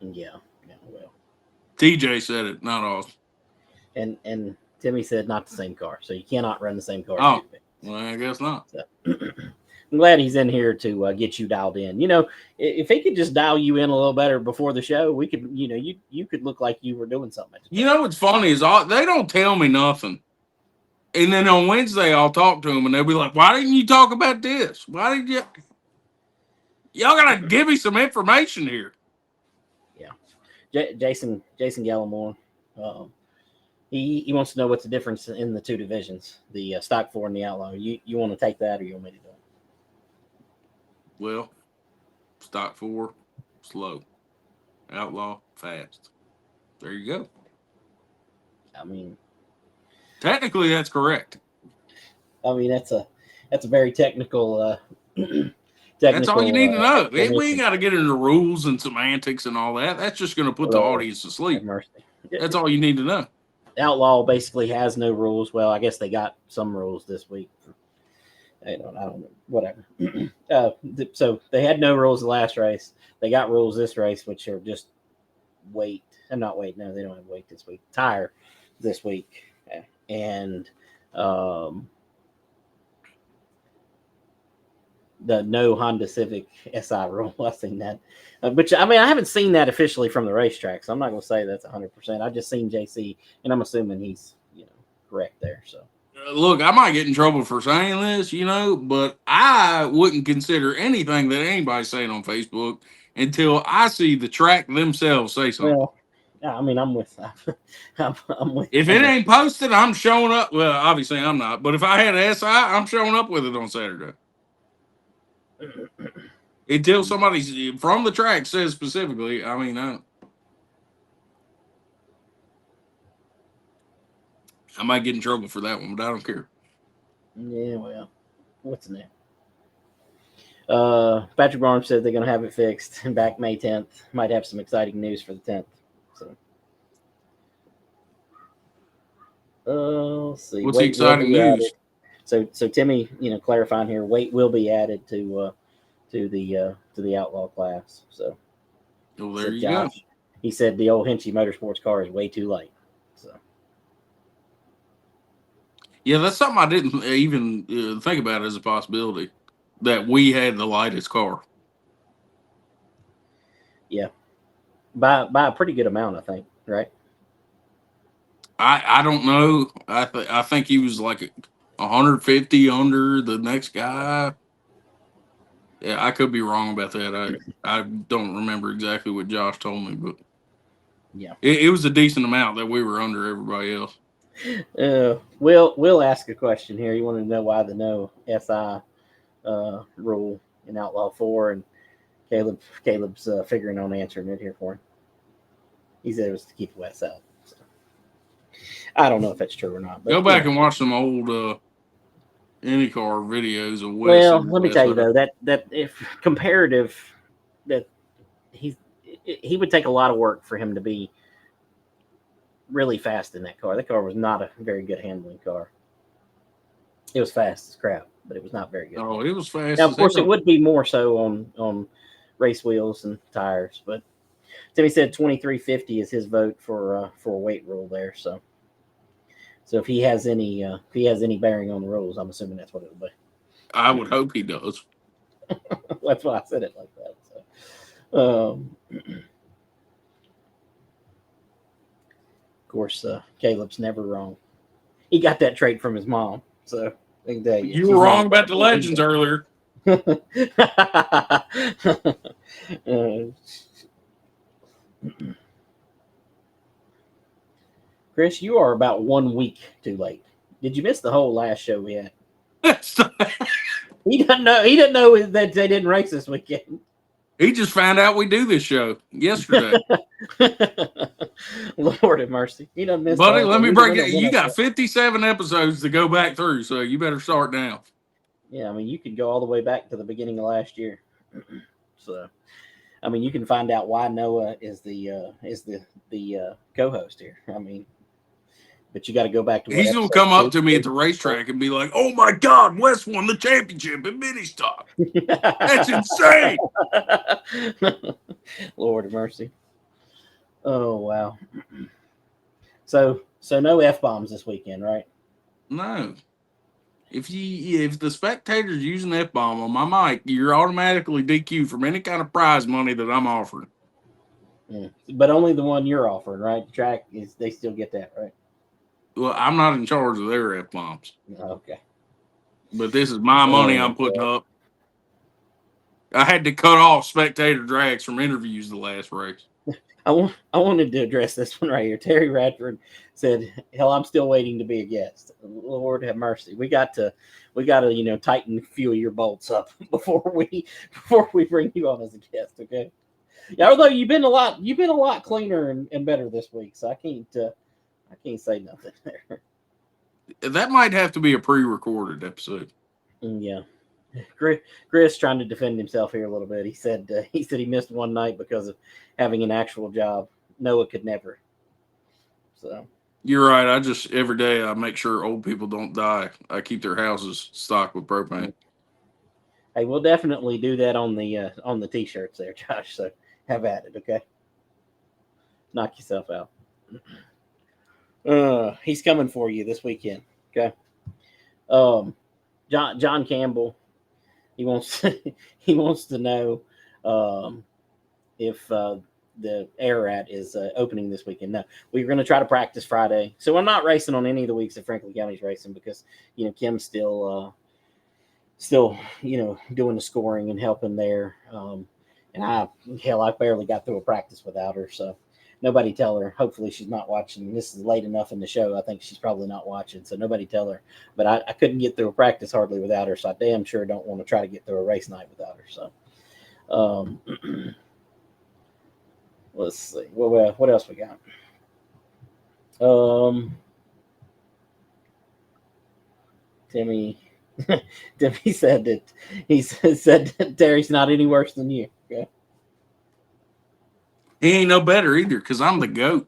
Yeah. Well, TJ said it, not Austin. And Timmy said not the same car, so you cannot run the same car. Oh, well, I guess not. So, I'm glad he's in here to get you dialed in. If he could just dial you in a little better before the show, we could, you could look like you were doing something. What's funny is they don't tell me nothing. And then on Wednesday, I'll talk to them, and they'll be like, why didn't you talk about this? Why did you? Y'all got to give me some information here. Yeah. Jason Gallimore, he wants to know what's the difference in the two divisions, the Stock 4 and the Outlaw. You want to take that, or you want me to do it? Well, Stock 4, slow. Outlaw, fast. There you go. I mean, technically, that's correct. I mean, that's a very technical. That's all you need to know. We ain't got to get into rules and some antics and all that. That's just going to put the audience to sleep. That's all you need to know. Outlaw basically has no rules. Well, I guess they got some rules this week. I don't know. Whatever. So they had no rules the last race. They got rules this race, which are just weight. I'm not weight. No, they don't have weight this week. Tire this week. And the no Honda Civic SI rule. I've seen that. But I mean, I haven't seen that officially from the racetrack, so I'm not going to say that's 100%. I've just seen JC, and I'm assuming he's correct there. So. Look, I might get in trouble for saying this, but I wouldn't consider anything that anybody's saying on Facebook until I see the track themselves say something. Well, I mean, I'm with. I'm with. If it ain't posted, I'm showing up. Well, obviously I'm not, but if I had an SI, I'm showing up with it on Saturday. Until somebody from the track says specifically, I mean, I might get in trouble for that one, but I don't care. Yeah, well, what's next? Patrick Barnes said they're going to have it fixed back May 10th. Might have some exciting news for the 10th. So, let's see. What's the exciting news? So Timmy, clarifying here, weight will be added to the Outlaw class. So, well, there you go. He said the old Hinchee Motorsports car is way too light. So. Yeah, that's something I didn't even think about as a possibility, that we had the lightest car. Yeah, by a pretty good amount, I think. Right? I don't know. I think he was like 150 under the next guy. Yeah, I could be wrong about that. I don't remember exactly what Josh told me, but yeah, it was a decent amount that we were under everybody else. We'll ask a question here. You want to know why the no SI rule in Outlaw 4, and Caleb's figuring on answering it here for him. He said it was to keep the West out. So. I don't know if that's true or not. But, go back and watch some old IndyCar videos of Wes. Well, let me tell you though that if comparative, that he would take a lot of work for him to be really fast in that car. That car was not a very good handling car. It was fast as crap, but it was not very good. Oh, it was fast. Now, of course, it would be more so on race wheels and tires. But Timmy said 2350 is his vote for a weight rule there. So if he has any bearing on the rules, I'm assuming that's what it would be. I would hope he does. That's why I said it like that. So, of course, Caleb's never wrong. He got that trait from his mom. So you were wrong about the legends earlier. Chris, you are about 1 week too late. Did you miss the whole last show we had? He doesn't know. He didn't know that they didn't race this weekend. He just found out we do this show yesterday. Lord have mercy. He doesn't miss. Buddy, let me break it. You got 57 episodes to go back through, so you better start now. Yeah, I mean, you could go all the way back to the beginning of last year. So, I mean, you can find out why Noah is the co-host here. I mean, but you got to go back to. He's gonna come up to me at the racetrack and be like, "Oh my God, Wes won the championship in mini stock. That's insane." Lord have mercy. Oh wow. So no F-bombs this weekend, right? No. If the spectator's using F-bomb on my mic, you're automatically DQ'd from any kind of prize money that I'm offering. Yeah. But only the one you're offering, right? The track is they still get that, right? Well, I'm not in charge of their F-bombs. Okay. But this is my money I'm putting up. I had to cut off spectator drags from interviews the last race. I wanted to address this one right here. Terry Radford said, "Hell, I'm still waiting to be a guest. Lord have mercy. We got to tighten a few of your bolts up before we bring you on as a guest, okay?" Yeah, although you've been a lot cleaner and better this week, so I can't say nothing there. That might have to be a pre-recorded episode. Yeah. Chris trying to defend himself here a little bit. He said he missed one night because of having an actual job. Noah could never. So you're right. I just every day I make sure old people don't die. I keep their houses stocked with propane. Hey, we'll definitely do that on the t-shirts there, Josh. So have at it, okay? Knock yourself out. He's coming for you this weekend, okay? John Campbell. He wants to know if the Ararat is opening this weekend. No, we're going to try to practice Friday. So I'm not racing on any of the weeks that Franklin County's racing because Kim's still doing the scoring and helping there. And I barely got through a practice without her. So nobody tell her. Hopefully she's not watching. This is late enough in the show. I think she's probably not watching. So nobody tell her. But I couldn't get through a practice hardly without her. So I damn sure don't want to try to get through a race night without her. So let's see. What else we got? Timmy said that Terry's not any worse than you. Okay. He ain't no better either because I'm the GOAT.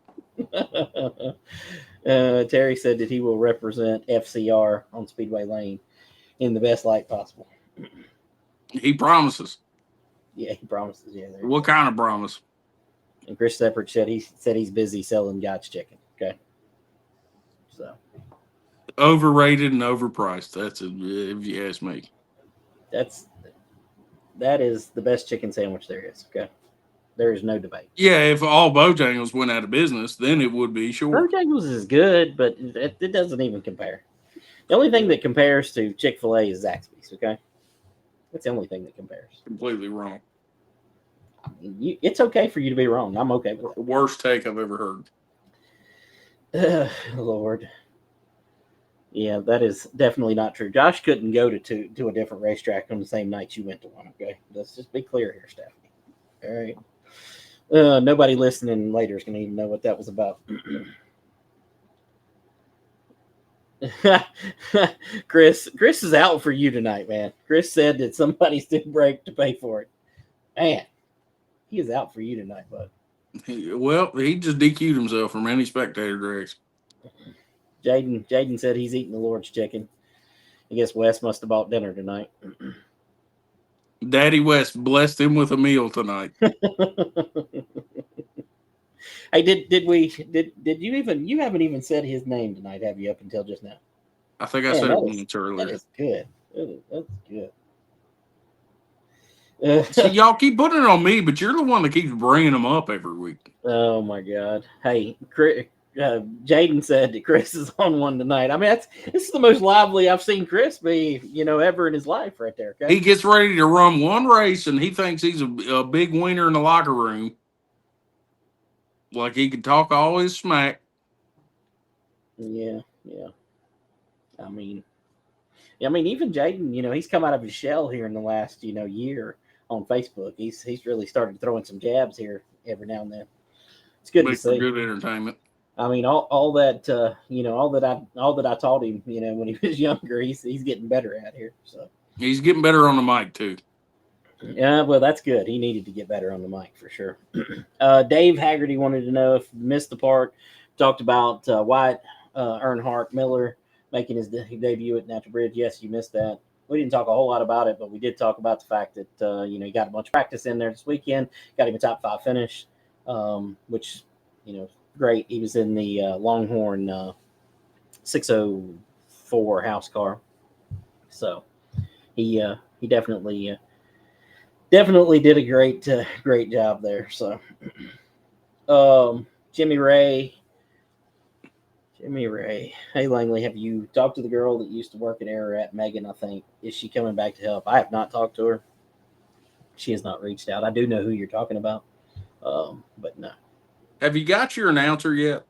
Terry said that he will represent FCR on Speedway Lane in the best light possible. He promises. Yeah, he promises. Yeah. What kind of promise? And Chris Seppert said he's busy selling God's chicken. Okay. So overrated and overpriced. That's if you ask me. That is the best chicken sandwich there is. Okay. There is no debate. Yeah, if all Bojangles went out of business, then it would be sure. Bojangles is good, but it doesn't even compare. The only thing that compares to Chick-fil-A is Zaxby's, okay? That's the only thing that compares. Completely wrong. It's okay for you to be wrong. I'm okay with it. The worst take I've ever heard. Lord. Yeah, that is definitely not true. Josh couldn't go to a different racetrack on the same night you went to one, okay? Let's just be clear here, Stephanie. All right. Nobody listening later is going to even know what that was about. Chris is out for you tonight, man. Chris said that somebody's due break to pay for it. Man, he is out for you tonight, bud. Well, he just DQ'd himself from any spectator race. Jaden said he's eating the Lord's chicken. I guess Wes must have bought dinner tonight. Daddy West blessed him with a meal tonight. Hey, did you even, you haven't even said his name tonight, have you, up until just now? I think I said it once earlier. That is good. That's good. See, y'all keep putting it on me, but you're the one that keeps bringing them up every week. Oh my God! Hey, Jaden said that Chris is on one tonight. I mean, this is the most lively I've seen Chris be, ever in his life, right there. Okay? He gets ready to run one race, and he thinks he's a big wiener in the locker room, like he can talk all his smack. Yeah. I mean, even Jaden, he's come out of his shell here in the last, year on Facebook. He's really started throwing some jabs here every now and then. It's good to see. Good entertainment. I mean, all that I taught him, when he was younger, he's getting better at here. So he's getting better on the mic too. Yeah, well, that's good. He needed to get better on the mic for sure. Dave Haggerty wanted to know if you missed the part. Talked about Wyatt Earnhardt Miller making his debut at Natural Bridge. Yes, you missed that. We didn't talk a whole lot about it, but we did talk about the fact that he got a bunch of practice in there this weekend. Got him a top 5 finish, which great. He was in the Longhorn 604 house car, so he definitely did a great job there. So Jimmy Ray. Hey, Langley, have you talked to the girl that used to work at Ararat, Megan, I think? Is she coming back to help? I have not talked to her. She has not reached out. I do know who you're talking about, but no. Have you got your announcer yet?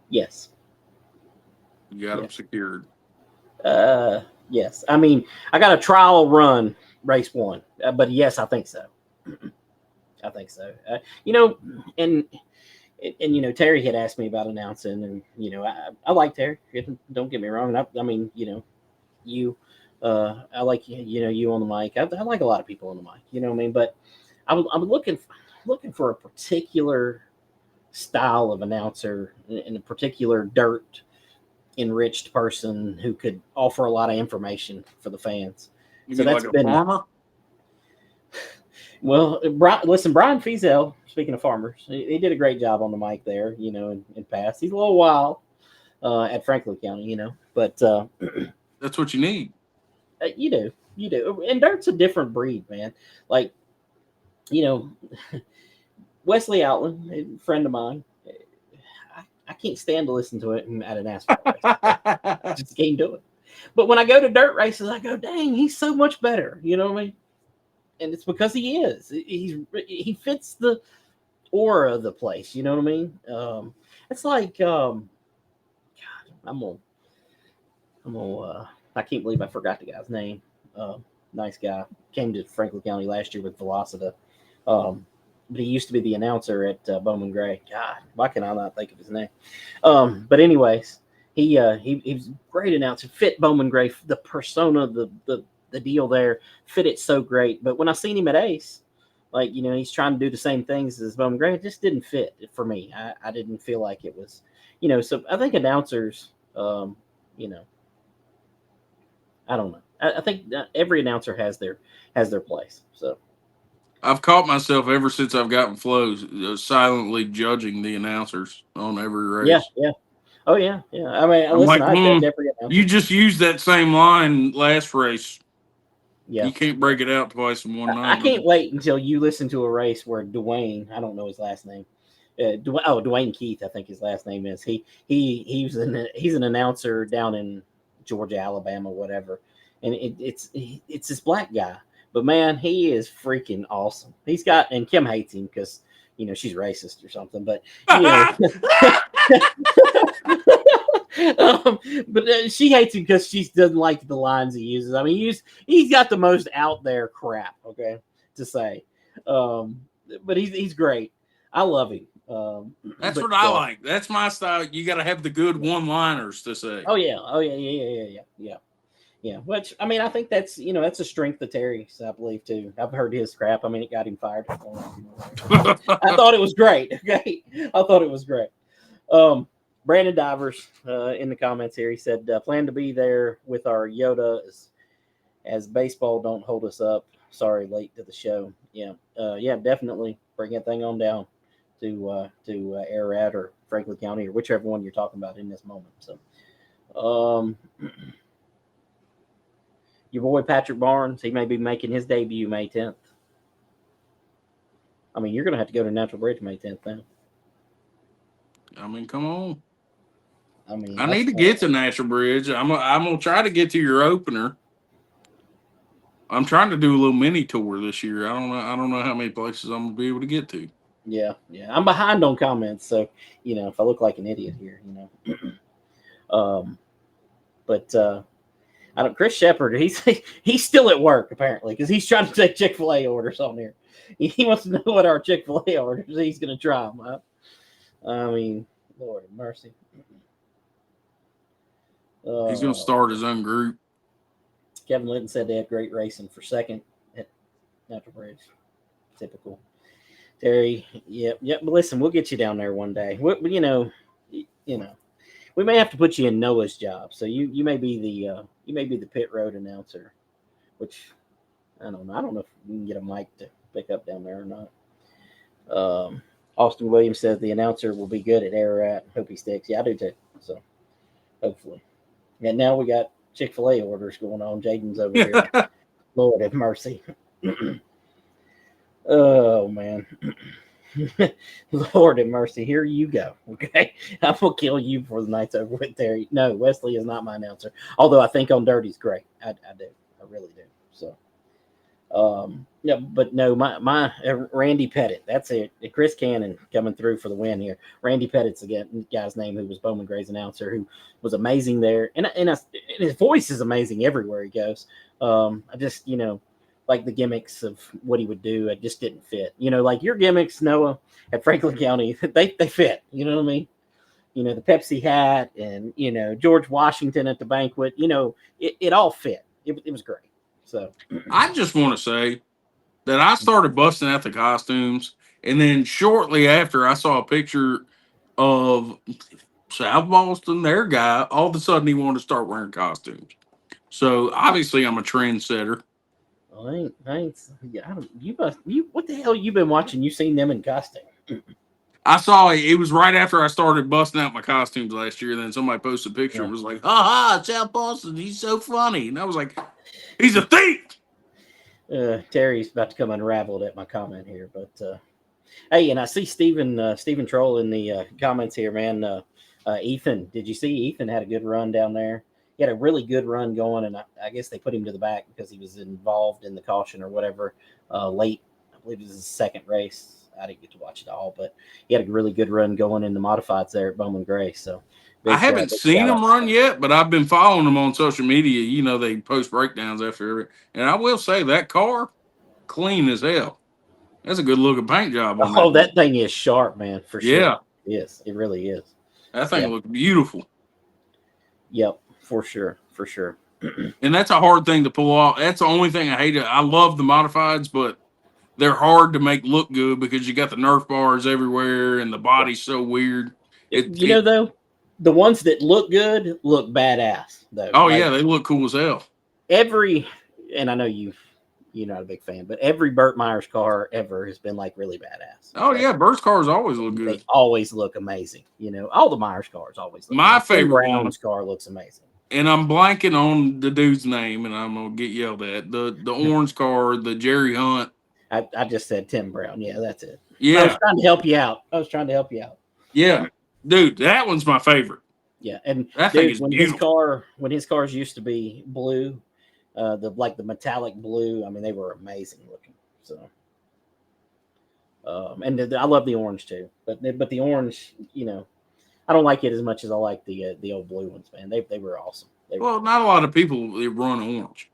Yes. You got him secured? Yes. I mean, I got a trial run race 1, but yes, I think so. I think so. And Terry had asked me about announcing, and I like Terry. Don't get me wrong. I mean, you, I like you on the mic. I like a lot of people on the mic. You know what I mean? But I'm looking for a particular style of announcer and a particular dirt enriched person who could offer a lot of information for the fans. So that's like been. Farmer? Well, Brian Fiesel, speaking of farmers, he did a great job on the mic there, in past. He's a little wild at Franklin County, but that's what you need. You do. And dirt's a different breed, man. Like, Wesley Outland, a friend of mine, I can't stand to listen to it at an asphalt race. I just can't do it. But when I go to dirt races, I go, dang, he's so much better. You know what I mean? And it's because he is. He fits the aura of the place. You know what I mean? It's like, God, I can't believe I forgot the guy's name. Nice guy. Came to Franklin County last year with Velocita. But he used to be the announcer at Bowman Gray. God, why can I not think of his name? But anyways, he was a great announcer. Fit Bowman Gray, the persona, the deal there, fit it so great. But when I seen him at Ace, like, he's trying to do the same things as Bowman Gray, it just didn't fit for me. I didn't feel like it was, so I think announcers, I don't know. I think every announcer has their place. So I've caught myself ever since I've gotten flows silently judging the announcers on every race. Yeah. Oh yeah. I mean, listen, I judge every announcer. You just used that same line last race. Yeah. You can't break it out twice in one night. I can't wait until you listen to a race where Dwayne, I don't know his last name. Dwayne Keith, I think his last name is. He's an announcer down in Georgia, Alabama, whatever. And it's this black guy. But man, he is freaking awesome. And Kim hates him because she's racist or something. But but she hates him because she doesn't like the lines he uses. I mean, he's got the most out there crap, okay, to say. But he's great. I love him. That's what I like. That's my style. You got to have the good one-liners to say. Oh yeah. Which I mean, I think that's that's a strength of Terry's, I believe too. I've heard his crap. I mean, it got him fired. I thought it was great. Okay, I thought it was great. Brandon Divers in the comments here, he said, "Plan to be there with our Yoda as baseball don't hold us up. Sorry, late to the show. Yeah, definitely bring that thing on down to Ararat or Franklin County or whichever one you're talking about in this moment." So, your boy Patrick Barnes, he may be making his debut May 10th. I mean, you're going to have to go to Natural Bridge May 10th now. I mean, come on. I mean, I need to get to Natural Bridge. I'm gonna try to get to your opener. I'm trying to do a little mini tour this year. I don't know how many places I'm gonna be able to get to. Yeah. I'm behind on comments, so if I look like an idiot here, but I don't. Chris Shepard, he's still at work apparently because he's trying to take Chick-fil-A orders on here. He wants to know what our Chick-fil-A orders. He's gonna try them. Huh? I mean, Lord have mercy. He's gonna start his own group. Kevin Litton said they had great racing for second at Natural Bridge. Typical. Terry, yep. But listen, we'll get you down there one day. We may have to put you in Noah's job. So you may be the pit road announcer, which I don't know. I don't know if we can get a mic to pick up down there or not. Austin Williams says the announcer will be good at Ararat. Hope he sticks. Yeah, I do too. So hopefully. And now we got Chick-fil-A orders going on. Jaden's over here. Lord have mercy. Oh, man. Lord have mercy. Here you go. Okay. I'm going to kill you before the night's over with, Terry. No, Wesley is not my announcer. Although I think on Dirty's great. I do. I really do. So, but no, my Randy Pettit. That's it. Chris Cannon coming through for the win here. Randy Pettit's the guy's name who was Bowman Gray's announcer, who was amazing there. And his voice is amazing everywhere he goes. I just, like the gimmicks of what he would do, it just didn't fit. Like your gimmicks, Noah, at Franklin County, they fit. You know what I mean? The Pepsi hat and, George Washington at the banquet, it all fit. It was great. So I just want to say that I started busting out the costumes, and then shortly after I saw a picture of South Boston, their guy, all of a sudden he wanted to start wearing costumes. So obviously I'm a trendsetter. Well, what the hell you been watching? You seen them in costume? I saw it was right after I started busting out my costumes last year. And then somebody posted a picture and was like, "Ha, South Boston, he's so funny." And I was like, "He's a thief." Terry's about to come unraveled at my comment here, but hey, and I see Stephen Troll in the comments here, man. Ethan, did you see Ethan had a good run down there? He had a really good run going, and I guess they put him to the back because he was involved in the caution or whatever late. I believe it was his second race. I didn't get to watch it all, but he had a really good run going in the modifieds there at Bowman Gray. So I haven't seen him run yet, but I've been following him on social media. They post breakdowns after it. And I will say that car, clean as hell. That's a good looking paint job on that. Oh, that thing is sharp, man, for sure. Yeah. Yes, it really is. That thing looks beautiful. Yep, for sure. And that's a hard thing to pull off. That's the only thing I hate. I love the modifieds, but they're hard to make look good because you got the Nerf bars everywhere and the body's so weird. Though, the ones that look good look badass, though. Oh, yeah, they look cool as hell. And I know you're not a big fan, but every Burt Myers car ever has been like really badass. Oh, yeah, Burt's cars always look good. They always look amazing. All the Myers cars always look My amazing. favorite Brown's car looks amazing. And I'm blanking on the dude's name, and I'm going to get yelled at. The orange car, the Jerry Hunt. I just said Tim Brown. Yeah, that's it. Yeah. I was trying to help you out. Yeah. Dude, that one's my favorite. Yeah, and that thing is beautiful. When his cars used to be blue, the metallic blue, I mean, they were amazing looking. So, and I love the orange too, but the orange, I don't like it as much as I like the old blue ones, man. They were awesome. Not a lot of people run orange.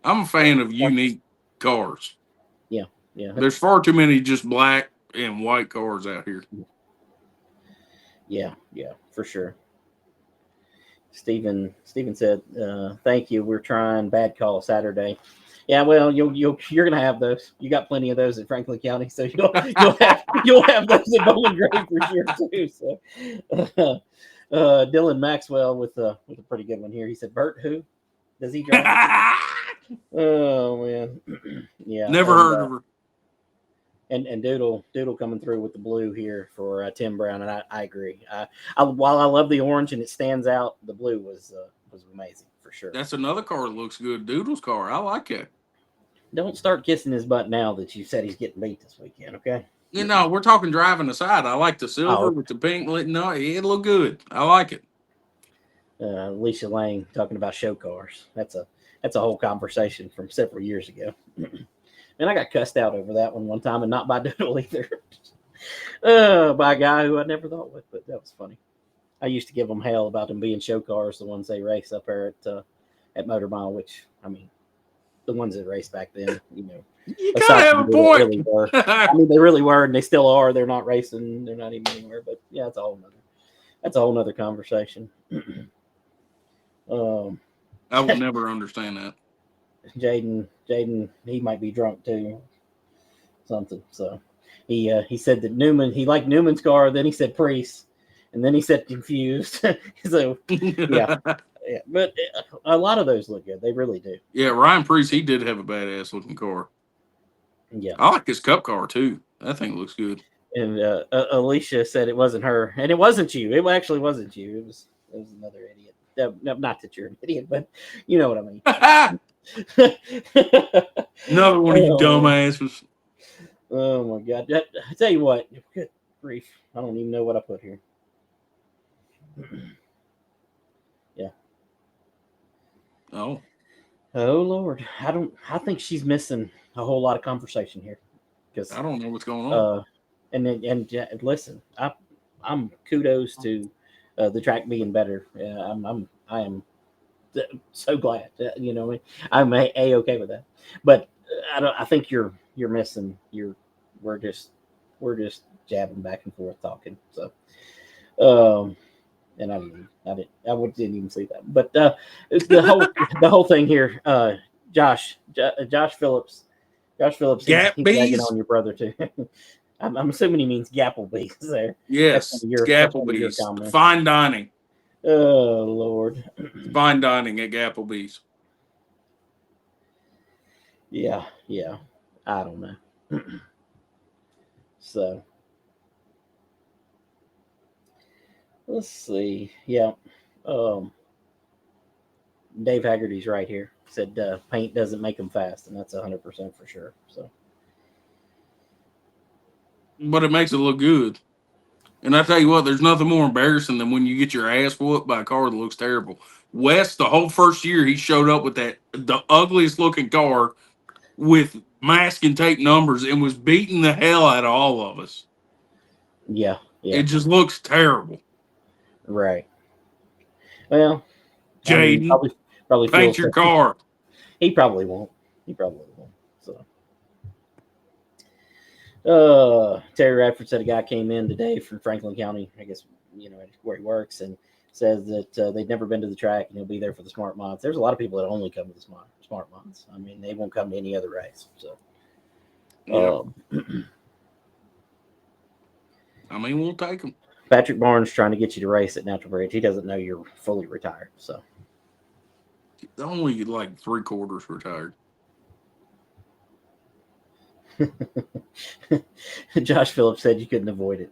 I'm a fan of unique cars. Yeah. There's far too many just black and white cars out here. Yeah, for sure. Stephen said, "Thank you. We're trying. Bad call Saturday." Yeah, well, you're gonna have those. You got plenty of those in Franklin County, so you'll have those in Bowman Gray for sure too. So, Dylan Maxwell with a pretty good one here. He said, "Bert, who does he drive?" Oh man, yeah. Never heard of her. And Doodle coming through with the blue here for Tim Brown, and I agree. While I love the orange and it stands out, the blue was amazing for sure. That's another car that looks good. Doodle's car, I like it. Don't start kissing his butt now that you said he's getting beat this weekend, okay? You know, we're talking driving aside. I like the silver with the pink. No, it look good. I like it. Alicia Lang talking about show cars. That's a whole conversation from several years ago. And I got cussed out over that one time, and not by Doodle either. By a guy who I never thought would, but that was funny. I used to give them hell about them being show cars, the ones they race up there at Motor Mile, which, I mean, the ones that raced back then, you know. You kind of have a point. Really were. I mean, they really were, and they still are. They're not racing. They're not even anywhere. But, yeah, that's a whole nother conversation. I will never understand that. Jaden, he might be drunk too, something. So he said that he liked Newman's car. Then he said Priest, and then he said Confused. So yeah. But a lot of those look good. They really do. Yeah, Ryan Priest, he did have a badass looking car. Yeah, I like his Cup car too. That thing looks good. And Alicia said it wasn't her, and it wasn't you. It actually wasn't you. It was another idiot. Not that you're an idiot, but you know what I mean. Another one of you dumbasses. Oh my God! I tell you what, good grief! I don't even know what I put here. Yeah. Oh Lord! I think she's missing a whole lot of conversation here because I don't know what's going on. And listen, I'm kudos to the track being better. I am so glad. You know, I'm okay with that. But I think you're missing. We're just jabbing back and forth talking. So, and I didn't even see that. But the whole thing here, Josh Phillips, he's gagging on your brother too. I'm assuming he means Gapplebee's there. Yes, Gapplebee's. Fine dining. Oh Lord. Fine dining at Gapplebee's. Yeah. I don't know. So let's see. Yeah. Dave Haggerty's right here. Said paint doesn't make them fast, and that's 100% for sure. So, but it makes it look good. And I tell you what, there's nothing more embarrassing than when you get your ass whooped by a car that looks terrible. West, the whole first year, he showed up with the ugliest looking car with masking tape numbers and was beating the hell out of all of us. Yeah. It just looks terrible. Right. Well, Jaden, probably paint your car. He probably won't. So, Terry Radford said a guy came in today from Franklin County, I guess, you know, where he works, and says that they've never been to the track and he'll be there for the smart mods. There's a lot of people that only come to the smart mods. I mean, they won't come to any other race. So, yeah. I mean, we'll take them. Patrick Barnes trying to get you to race at Natural Bridge. He doesn't know you're fully retired. So, only like 3/4 retired. Josh Phillips said you couldn't avoid it.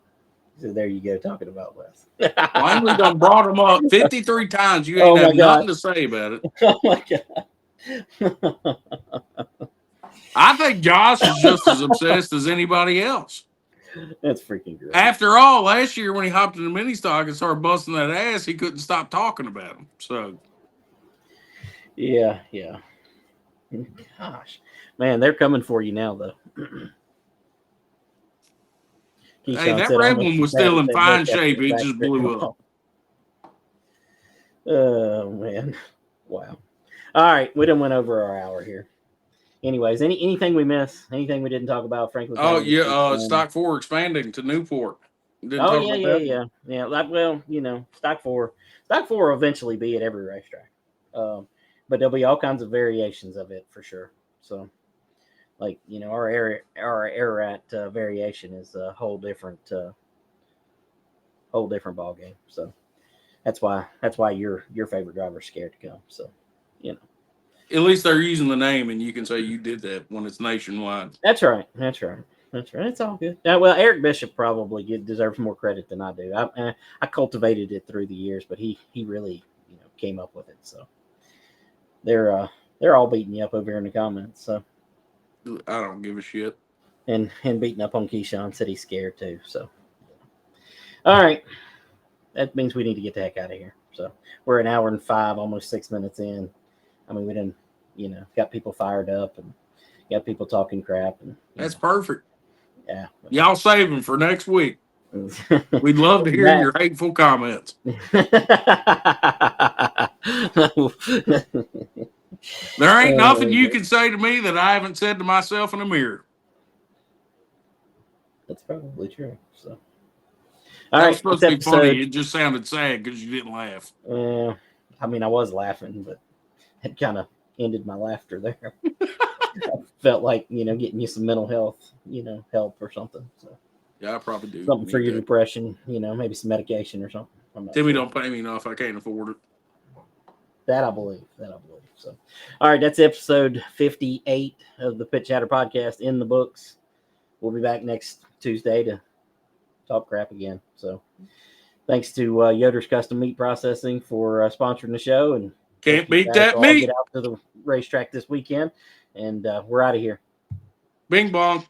So there you go, talking about Wes. Finally done brought him up 53 times. You ain't have nothing to say about it. Oh my God. I think Josh is just as obsessed as anybody else. That's freaking great. After all, last year when he hopped in the mini stock and started busting that ass, he couldn't stop talking about him. So, yeah. Gosh, man, they're coming for you now, though. Hey, that red one was still in fine shape. He just blew up. Oh man, wow. All right, we done went over our hour here. anyways, anything we miss? Anything we didn't talk about? Franklin Oh County. yeah, Stock 4 expanding to Newport. Didn't Oh talk yeah, about yeah, that. yeah. Like, well, Stock 4 will eventually be at every racetrack, but there'll be all kinds of variations of it for sure. So, like our Ararat variation is a whole different ball game. So that's why your favorite driver is scared to come. So, At least they're using the name, and you can say you did that when it's nationwide. That's right. It's all good. Well, Eric Bishop probably deserves more credit than I do. I cultivated it through the years, but he really came up with it. So they're all beating you up over here in the comments. So I don't give a shit. And beating up on Keyshawn, said he's scared too. So all right, that means we need to get the heck out of here. So we're an hour and 5, almost 6 minutes in. I mean, we didn't got people fired up and got people talking crap. And that's perfect. Yeah. Y'all save them for next week. We'd love to hear your hateful comments. There ain't nothing you can say to me that I haven't said to myself in a mirror. That's probably true. So, that was supposed to be funny. It just sounded sad because you didn't laugh. I mean, I was laughing, but it kind of ended my laughter there. I felt like getting you some mental health help or something. So yeah, I probably do something for your depression. Maybe some medication or something. Timmy don't pay me enough. I can't afford it. That I believe. So, all right, that's episode 58 of the Pit Chatter podcast in the books. We'll be back next Tuesday to talk crap again. So, thanks to Yoder's Custom Meat Processing for sponsoring the show, and can't beat that meat. Get out to the racetrack this weekend, and we're out of here. Bing bong.